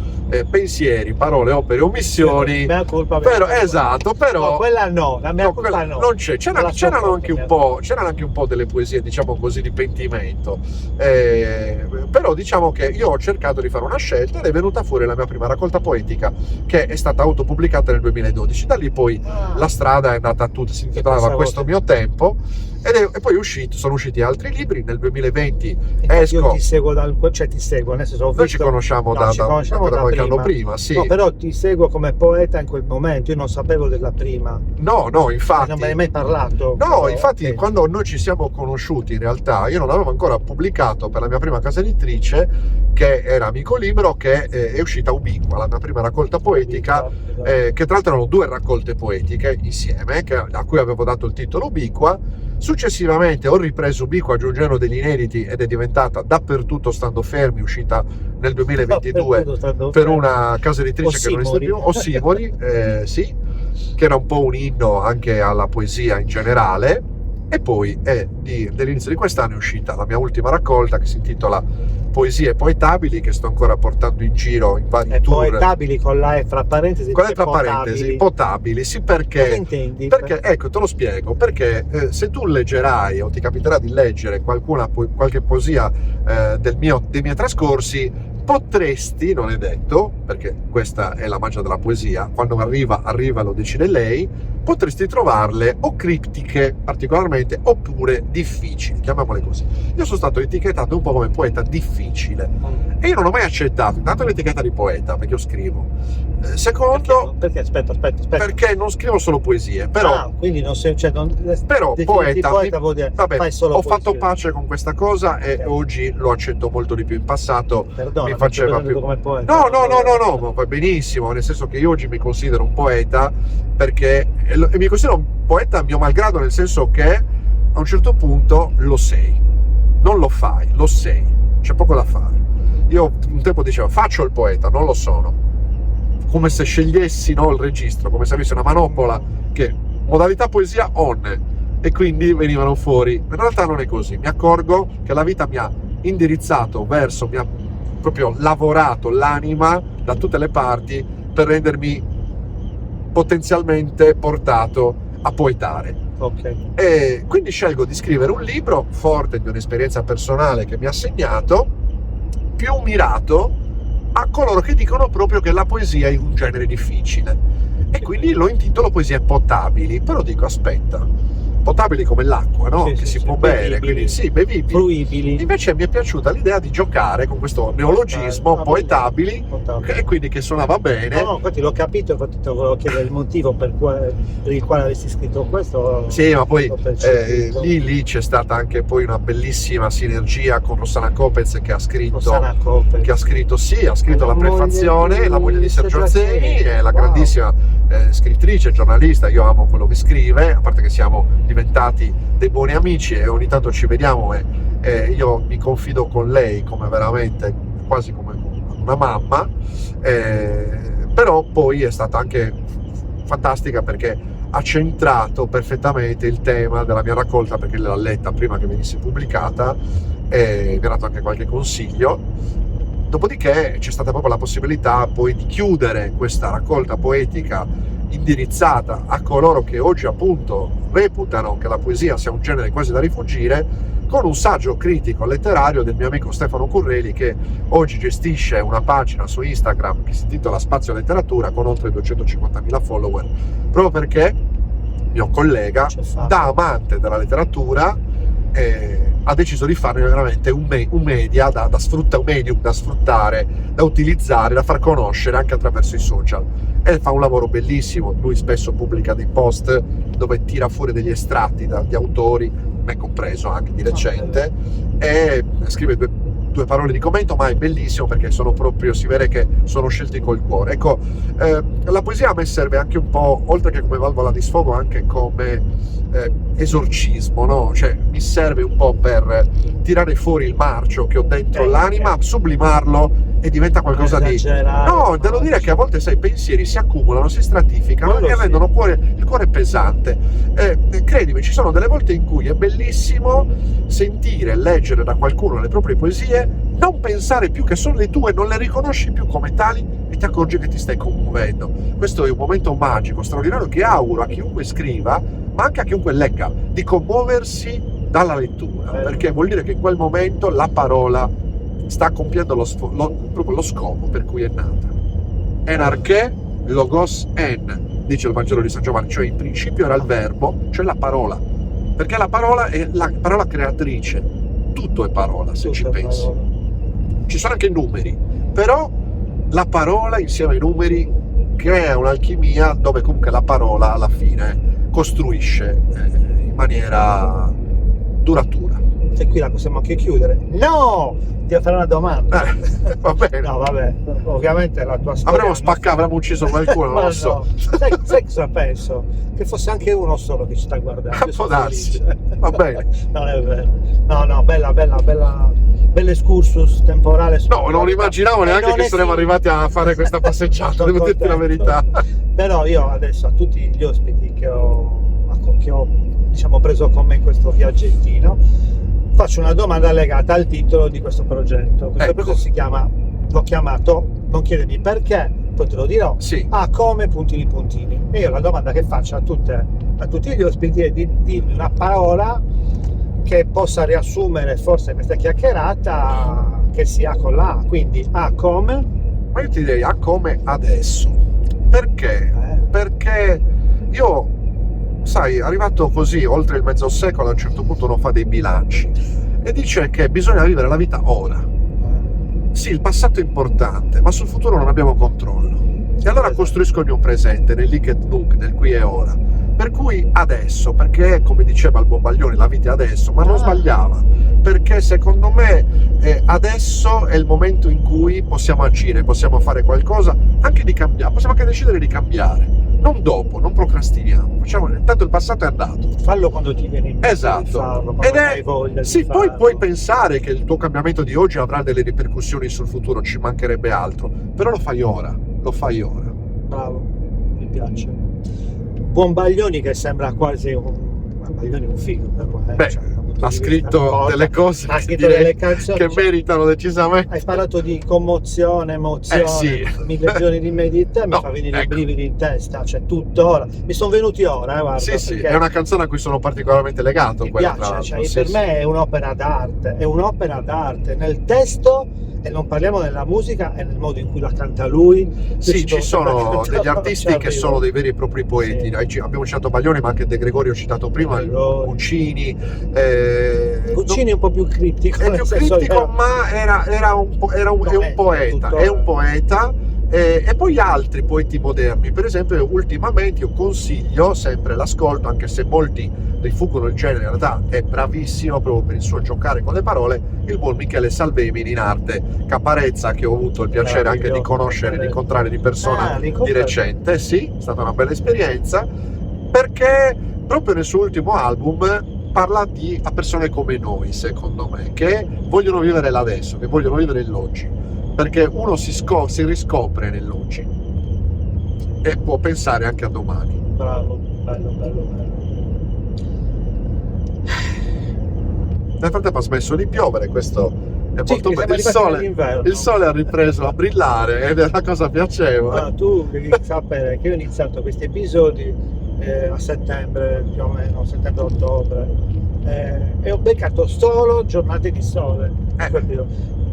Speaker 3: pensieri, parole, opere, omissioni.
Speaker 1: Mea colpa,
Speaker 3: Esatto, però
Speaker 1: no, quella no, la mia colpa no.
Speaker 3: Non c'è. C'erano anche un po' delle poesie, diciamo così, di pentimento. Però diciamo che io ho cercato di fare una scelta ed è venuta fuori la mia prima raccolta poetica, che è stata autopubblicata nel 2012. Da lì poi la strada è andata a tutta, si intitolava Questo mio tempo. E poi sono usciti altri libri. Nel 2020
Speaker 1: io ti seguo ti seguo, nel senso,
Speaker 3: noi ci conosciamo da qualche anno prima, sì.
Speaker 1: No, però ti seguo come poeta in quel momento, io non sapevo della prima.
Speaker 3: No, infatti.
Speaker 1: Non me ne hai mai parlato.
Speaker 3: No, infatti, quando noi ci siamo conosciuti, in realtà, io non avevo ancora pubblicato per la mia prima casa editrice, che era Amico Libro, che è uscita Ubiqua, la mia prima raccolta poetica, che tra l'altro erano 2 raccolte poetiche insieme, a cui avevo dato il titolo Ubiqua. Successivamente ho ripreso Ubiqua aggiungendo degli inediti ed è diventata Dappertutto Stando Fermi, uscita nel 2022 per una casa editrice che non esiste più, Ossimori, sì, che era un po' un inno anche alla poesia in generale. E poi dell'inizio di quest'anno è uscita la mia ultima raccolta, che si intitola Poesie Poetabili, che sto ancora portando in giro in vari tour.
Speaker 1: Poetabili con la E fra parentesi.
Speaker 3: Con la E fra parentesi, potabili, sì, perché?
Speaker 1: Che intendi?
Speaker 3: Perché, ecco, te lo spiego, perché se tu leggerai o ti capiterà di leggere qualche poesia dei miei trascorsi, potresti, non è detto, perché questa è la magia della poesia, quando arriva, lo decide lei, potresti trovarle o criptiche particolarmente, oppure difficili, chiamiamole così. Io sono stato etichettato un po' come poeta difficile, e io non ho mai accettato intanto l'etichetta di poeta, perché io scrivo. Secondo,
Speaker 1: perché aspetta,
Speaker 3: perché non scrivo solo poesie, però
Speaker 1: quindi non sei,
Speaker 3: però poeta
Speaker 1: vuol dire,
Speaker 3: vabbè,
Speaker 1: fai solo
Speaker 3: ho
Speaker 1: poesie.
Speaker 3: Fatto pace con questa cosa, e oggi lo accetto molto di più. In passato
Speaker 1: Perdona,
Speaker 3: mi faceva più
Speaker 1: come poeta.
Speaker 3: No, ma va benissimo, nel senso che io oggi mi considero un poeta, perché mi considero un poeta a mio malgrado, nel senso che a un certo punto lo sei, non lo fai, lo sei, c'è poco da fare. Io un tempo dicevo faccio il poeta, non lo sono, come se scegliessi il registro, come se avessi una manopola che modalità poesia on, e quindi venivano fuori. In realtà non è così, mi accorgo che la vita mi ha indirizzato verso, mi ha proprio lavorato l'anima da tutte le parti per rendermi potenzialmente portato a poetare.
Speaker 1: Okay.
Speaker 3: E quindi scelgo di scrivere un libro forte di un'esperienza personale che mi ha segnato, più mirato a coloro che dicono proprio che la poesia è un genere difficile, e quindi lo intitolo Poesie Potabili. Però dico, aspetta, potabili come l'acqua, no?
Speaker 1: Sì,
Speaker 3: che
Speaker 1: sì,
Speaker 3: si
Speaker 1: sì,
Speaker 3: può bere,
Speaker 1: bevibili.
Speaker 3: quindi sì, bevibili.
Speaker 1: Fruibili.
Speaker 3: Invece mi è piaciuta l'idea di giocare con questo neologismo, potabili, e quindi che suonava bene.
Speaker 1: No, infatti l'ho capito, infatti ti volevo chiedere il motivo per il quale avessi scritto questo.
Speaker 3: Sì, ma poi
Speaker 1: l'ho percepito.
Speaker 3: lì c'è stata anche poi una bellissima sinergia con Rossana Copez che ha scritto,
Speaker 1: Rossana Copez.
Speaker 3: ha scritto
Speaker 1: La
Speaker 3: la prefazione, la moglie di Sergio Azzeni, è la
Speaker 1: Wow.
Speaker 3: grandissima scrittrice, giornalista. Io amo quello che scrive, a parte che siamo diventati dei buoni amici e ogni tanto ci vediamo e io mi confido con lei come veramente quasi come una mamma, però poi è stata anche fantastica perché ha centrato perfettamente il tema della mia raccolta, perché l'ha letta prima che venisse pubblicata e mi ha dato anche qualche consiglio. Dopodiché c'è stata proprio la possibilità poi di chiudere questa raccolta poetica indirizzata a coloro che oggi appunto reputano che la poesia sia un genere quasi da rifuggire, con un saggio critico letterario del mio amico Stefano Curreli, che oggi gestisce una pagina su Instagram che si intitola Spazio Letteratura con oltre 250.000 follower, proprio perché mio collega, da amante della letteratura, ha deciso di farne veramente un media da medium da sfruttare, da utilizzare, da far conoscere anche attraverso i social, e fa un lavoro bellissimo. Lui spesso pubblica dei post dove tira fuori degli estratti di autori, me compreso anche di recente, e scrive due parole di commento, ma è bellissimo perché sono proprio, si vede che sono scelti col cuore. Ecco, la poesia a me serve anche un po', oltre che come valvola di sfogo, anche come esorcismo, no? Cioè mi serve un po' per tirare fuori il marcio che ho dentro l'anima, sublimarlo e diventa qualcosa di... No, devo dire che a volte, sai, i pensieri si accumulano, si stratificano e rendono il cuore pesante. Credimi, ci sono delle volte in cui è bellissimo sentire e leggere da qualcuno le proprie poesie, non pensare più che sono le tue, non le riconosci più come tali e ti accorgi che ti stai commuovendo. Questo è un momento magico, straordinario, che auguro a chiunque scriva, ma anche a chiunque legga, di commuoversi dalla lettura, perché vuol dire che in quel momento la parola sta compiendo proprio lo scopo per cui è nata. Enarché logos en, dice il Vangelo di San Giovanni, cioè in principio era il verbo, cioè la parola, perché la parola è la parola creatrice, tutto è parola se ci pensi. Ci sono anche i numeri, però la parola insieme ai numeri crea un'alchimia dove comunque la parola alla fine costruisce in maniera duratura.
Speaker 1: E qui la possiamo anche chiudere. No! Ti farò una domanda.
Speaker 3: Va bene.
Speaker 1: No, vabbè, ovviamente la tua storia...
Speaker 3: Avremmo ucciso qualcuno, non lo so.
Speaker 1: No. Sai cosa penso? Che fosse anche uno solo che ci sta guardando.
Speaker 3: Può darsi. Va bene.
Speaker 1: Non è vero. No, bell'escursus temporale.
Speaker 3: No, non immaginavo neanche che saremmo arrivati a fare questa passeggiata, devo dirti la verità.
Speaker 1: Però io adesso a tutti gli ospiti che ho diciamo preso con me in questo viaggettino, faccio una domanda legata al titolo di questo progetto. Questo progetto si chiama, l'ho chiamato, non chiedermi perché, poi te lo dirò,
Speaker 3: sì.
Speaker 1: come puntini. E io la domanda che faccio a tutti gli ospiti è di dirmi una parola che possa riassumere forse questa chiacchierata, che sia con la A, quindi A come?
Speaker 3: Ma io ti direi A come adesso. Perché? Perché io, sai, arrivato così oltre il mezzo secolo, a un certo punto uno fa dei bilanci e dice che bisogna vivere la vita ora. Sì, il passato è importante, ma sul futuro non abbiamo controllo. E allora costruisco il mio presente, nell'hic et nunc, nel qui e ora. Per cui adesso, perché come diceva il Bombaglioni, la vita è adesso, ma non sbagliava, perché secondo me adesso è il momento in cui possiamo agire, possiamo fare qualcosa, anche di cambiare, possiamo anche decidere di cambiare, non dopo, non procrastiniamo, intanto il passato è andato.
Speaker 1: Fallo quando ti viene in mente.
Speaker 3: Esatto.
Speaker 1: Di farlo,
Speaker 3: Ed
Speaker 1: hai voglia di
Speaker 3: sì,
Speaker 1: farlo.
Speaker 3: poi puoi pensare che il tuo cambiamento di oggi avrà delle ripercussioni sul futuro, ci mancherebbe altro, però lo fai ora.
Speaker 1: Bravo, mi piace. Bombaglioni che sembra quasi un figo per me.
Speaker 3: Beh,
Speaker 1: cioè, punto
Speaker 3: ha
Speaker 1: di
Speaker 3: scritto
Speaker 1: vista.
Speaker 3: delle cose
Speaker 1: Ha
Speaker 3: che
Speaker 1: scritto
Speaker 3: direi
Speaker 1: delle canzoni,
Speaker 3: che meritano decisamente.
Speaker 1: Hai parlato di commozione, emozione,
Speaker 3: Sì.
Speaker 1: 1000 giorni di medita, mi
Speaker 3: No,
Speaker 1: fa venire i
Speaker 3: ecco.
Speaker 1: brividi in testa, cioè tuttora. Mi sono venuti ora, guarda.
Speaker 3: Sì,
Speaker 1: perché
Speaker 3: è una canzone a cui sono particolarmente legato,
Speaker 1: mi
Speaker 3: quella
Speaker 1: piace,
Speaker 3: tra
Speaker 1: cioè,
Speaker 3: l'altro.
Speaker 1: per
Speaker 3: Sì,
Speaker 1: me è un'opera d'arte, nel testo, e non parliamo della musica e nel modo in cui la canta lui.
Speaker 3: Sì, ci sono
Speaker 1: cantarla,
Speaker 3: degli artisti
Speaker 1: ci
Speaker 3: che
Speaker 1: arrivo.
Speaker 3: sono dei veri e propri poeti.
Speaker 1: Sì.
Speaker 3: Abbiamo citato Baglioni, ma anche De Gregorio ho citato prima,
Speaker 1: Gregori.
Speaker 3: Guccini.
Speaker 1: Guccini è un po' più criptico,
Speaker 3: È
Speaker 1: nel
Speaker 3: più
Speaker 1: senso che
Speaker 3: criptico, ma è un poeta.
Speaker 1: tuttora.
Speaker 3: È un poeta. E poi altri poeti moderni, per esempio, ultimamente io consiglio sempre l'ascolto, anche se molti rifuggono il genere, in realtà è bravissimo proprio per il suo giocare con le parole, il buon Michele Salvemini in arte Caparezza, che ho avuto il piacere anche di conoscere, di incontrare di persona di recente. Sì, è stata una bella esperienza, perché proprio nel suo ultimo album parla a persone come noi, secondo me, che vogliono vivere l'adesso, che vogliono vivere l'oggi, perché uno si riscopre nell'oggi e può pensare anche a domani.
Speaker 1: Bravo, bello.
Speaker 3: Nel frattempo ha smesso di piovere, questo è molto bello. Il sole ha ripreso a brillare ed è una cosa piacevole.
Speaker 1: Ma tu devi sapere che io ho iniziato questi episodi a settembre, più o meno, settembre-ottobre, e ho beccato solo giornate di sole.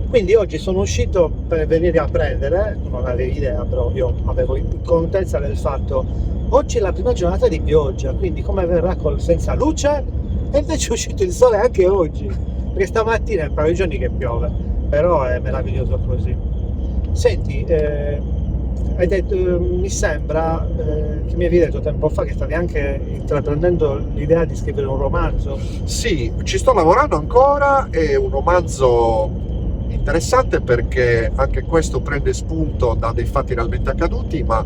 Speaker 1: Quindi oggi sono uscito per venire a prendere, tu non avevi idea, però io avevo contezza del fatto, oggi è la prima giornata di pioggia, quindi come verrà senza luce? E invece è uscito il sole anche oggi, perché stamattina è un paio di giorni che piove, però è meraviglioso così. Senti, hai detto, mi sembra che mi avevi detto tempo fa che stavi anche intraprendendo l'idea di scrivere un romanzo.
Speaker 3: Sì, ci sto lavorando ancora, è un romanzo interessante perché anche questo prende spunto da dei fatti realmente accaduti, ma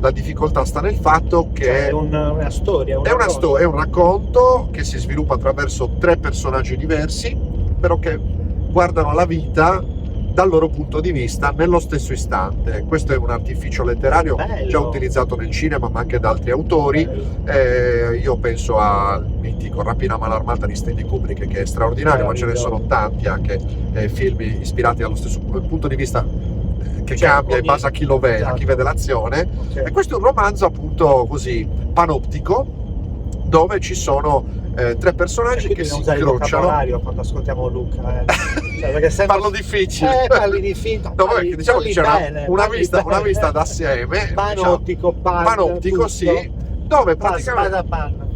Speaker 3: la difficoltà sta nel fatto che
Speaker 1: è una storia,
Speaker 3: è un racconto che si sviluppa attraverso 3 personaggi diversi, però che guardano la vita dal loro punto di vista nello stesso istante. Questo è un artificio letterario già utilizzato nel cinema, ma anche da altri autori. Io penso al mitico Rapina a mano armata di Stanley Kubrick, che è straordinario, ma ce ne sono tanti anche film ispirati allo stesso punto di vista, che cambia in base a chi lo vede, a chi vede l'azione. E questo è un romanzo appunto così panoptico, dove ci sono 3 personaggi che si incrociano.
Speaker 1: Quando ascoltiamo Luca, cioè, perché
Speaker 3: parlo difficile.
Speaker 1: Parli di finto.
Speaker 3: No, diciamo che c'è una vista d'assieme, panoptico, sì, dove praticamente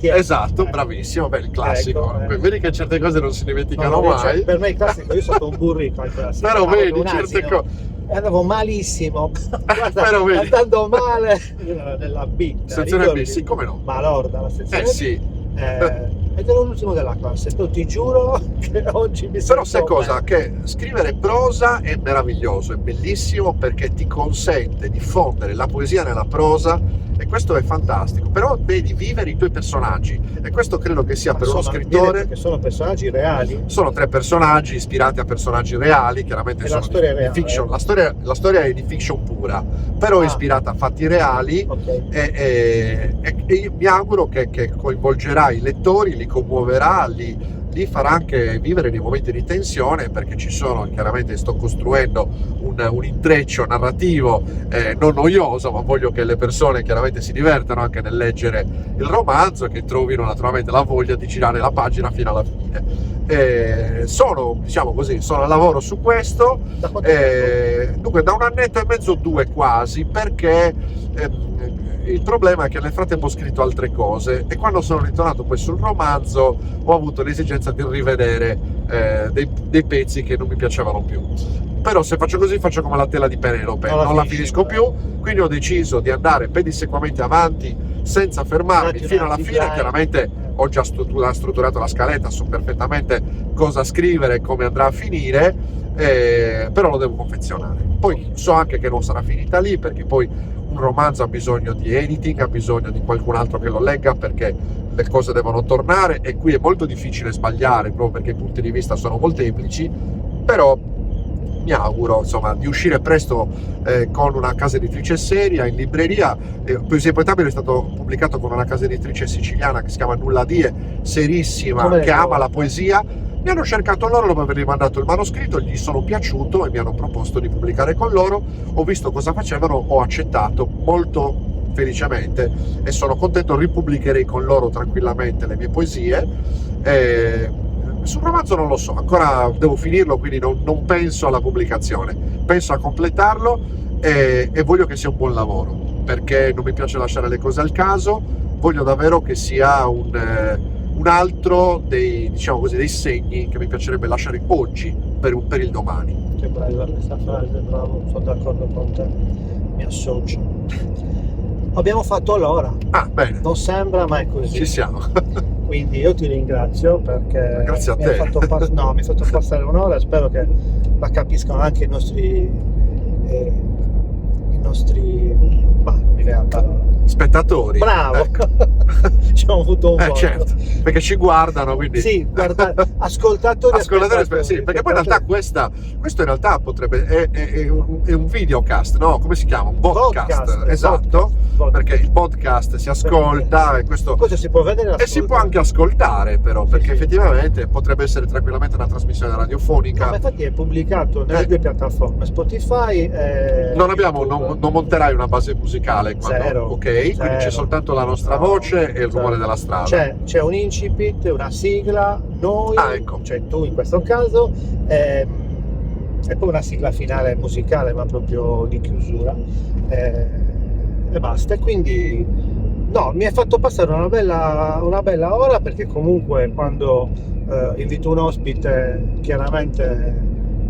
Speaker 3: esatto, bravissimo, il classico. Vedi che certe cose non si dimenticano mai.
Speaker 1: Cioè, per me il classico, io sono stato un burrico al classico.
Speaker 3: Però vedi certe cose.
Speaker 1: Andavo malissimo,
Speaker 3: però vedi,
Speaker 1: andando male nella B.
Speaker 3: Sezione B, sì, come no?
Speaker 1: Malorda la sezione B.
Speaker 3: Sì.
Speaker 1: Ed ero l'ultimo della classe, ti giuro che oggi mi
Speaker 3: però sai cosa? Che scrivere prosa è meraviglioso, è bellissimo, perché ti consente di fondere la poesia nella prosa, e questo è fantastico. Però vedi vivere i tuoi personaggi, e questo credo che sia per uno scrittore,
Speaker 1: perché sono personaggi reali,
Speaker 3: sono 3 personaggi ispirati a personaggi reali, chiaramente sono di fiction. La storia è di fiction pura, però ispirata a fatti reali. E io mi auguro che coinvolgerà i lettori, li commuoverà, li farà anche vivere dei momenti di tensione, perché ci sono, chiaramente sto costruendo un intreccio narrativo non noioso, ma voglio che le persone chiaramente si divertano anche nel leggere il romanzo, e che trovino naturalmente la voglia di girare la pagina fino alla fine. Sono al lavoro su questo, dunque da 1 annetto e mezzo, 2 quasi, perché il problema è che nel frattempo ho scritto altre cose, e quando sono ritornato poi sul romanzo ho avuto l'esigenza di rivedere dei pezzi che non mi piacevano più. Però se faccio così faccio come la tela di Penelope, non la finisco più, quindi ho deciso di andare pedissequamente avanti senza fermarmi fino alla fine. Chiaramente ho già strutturato la scaletta, so perfettamente cosa scrivere e come andrà a finire, però lo devo confezionare. Poi so anche che non sarà finita lì, perché poi un romanzo ha bisogno di editing, ha bisogno di qualcun altro che lo legga, perché le cose devono tornare, e qui è molto difficile sbagliare, proprio perché i punti di vista sono molteplici. Però mi auguro insomma di uscire presto con una casa editrice seria, in libreria. Poesia Poetabile è stato pubblicato con una casa editrice siciliana che si chiama Nulla Die, serissima,
Speaker 1: Come
Speaker 3: che ama la poesia. Mi hanno cercato loro dopo avergli mandato il manoscritto, gli sono piaciuto e mi hanno proposto di pubblicare con loro. Ho visto cosa facevano, ho accettato molto felicemente e sono contento. Ripubblicherei con loro tranquillamente le mie poesie. Sul romanzo non lo so, ancora devo finirlo, quindi non penso alla pubblicazione, penso a completarlo e voglio che sia un buon lavoro, perché non mi piace lasciare le cose al caso. Voglio davvero che sia un altro dei, diciamo così, dei segni che mi piacerebbe lasciare oggi per il domani.
Speaker 1: Che bella questa frase, bravo, sono d'accordo con te, mi associo. Abbiamo fatto l'ora.
Speaker 3: Ah, bene.
Speaker 1: Non sembra, ma è così.
Speaker 3: Ci siamo.
Speaker 1: Quindi io ti ringrazio perché
Speaker 3: Grazie a
Speaker 1: mi
Speaker 3: te.
Speaker 1: hai fatto passare un'ora. Spero che la capiscano anche i nostri mi viene la parola.
Speaker 3: Spettatori.
Speaker 1: Bravo.
Speaker 3: Ecco.
Speaker 1: Ci ho avuto un voto.
Speaker 3: Certo, perché ci guardano, quindi
Speaker 1: Sì, guarda, ascoltatori,
Speaker 3: sì, perché poi in realtà questo in realtà potrebbe è un videocast, no? Come si chiama? Un podcast, esatto, perché il podcast si ascolta e questo
Speaker 1: si può vedere
Speaker 3: e si può anche ascoltare, però, perché
Speaker 1: sì.
Speaker 3: effettivamente potrebbe essere tranquillamente una trasmissione radiofonica.
Speaker 1: No, ma infatti è pubblicato nelle due piattaforme, Spotify e
Speaker 3: non monterai una base musicale quando,
Speaker 1: Zero,
Speaker 3: ok? Quindi
Speaker 1: zero.
Speaker 3: c'è soltanto la nostra voce e il rumore della strada.
Speaker 1: C'è un incipit, una sigla, noi,
Speaker 3: Ecco.
Speaker 1: cioè tu in questo caso, e poi una sigla finale musicale, ma proprio di chiusura, e basta. E quindi no, mi hai fatto passare una bella ora, perché comunque quando invito un ospite, chiaramente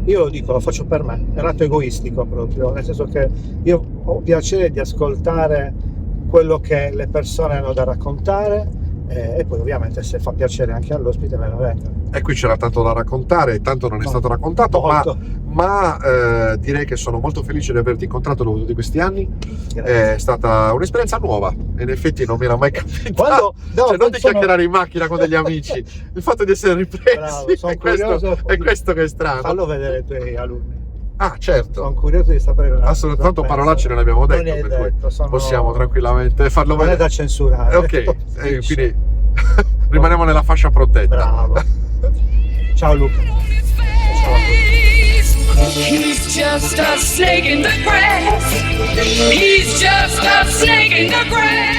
Speaker 1: io lo dico, lo faccio per me, è un atto egoistico proprio, nel senso che io ho piacere di ascoltare quello che le persone hanno da raccontare, e poi ovviamente se fa piacere anche all'ospite me lo venga.
Speaker 3: E qui c'era tanto da raccontare, tanto non è stato raccontato, ma direi che sono molto felice di averti incontrato dopo tutti questi anni.
Speaker 1: Grazie.
Speaker 3: È stata un'esperienza nuova, in effetti non mi era mai capitato.
Speaker 1: Quando, no,
Speaker 3: cioè, non di
Speaker 1: sono-
Speaker 3: chiacchierare in macchina con degli amici, il fatto di essere ripresi,
Speaker 1: Bravo, sono
Speaker 3: è questo che è strano.
Speaker 1: Fallo vedere ai tuoi alunni.
Speaker 3: Ah, certo.
Speaker 1: Sono curioso di sapere
Speaker 3: Assolutamente, tanto parolacce non le abbiamo
Speaker 1: Non
Speaker 3: detto,
Speaker 1: ne hai
Speaker 3: per cui
Speaker 1: detto,
Speaker 3: possiamo tranquillamente farlo
Speaker 1: non è
Speaker 3: vedere.
Speaker 1: da censurare.
Speaker 3: Ok, quindi rimaniamo nella fascia protetta.
Speaker 1: Bravo. Ciao Luca. Ciao a tutti.
Speaker 4: He's just a snake in the grass. He's just a snake in the grass.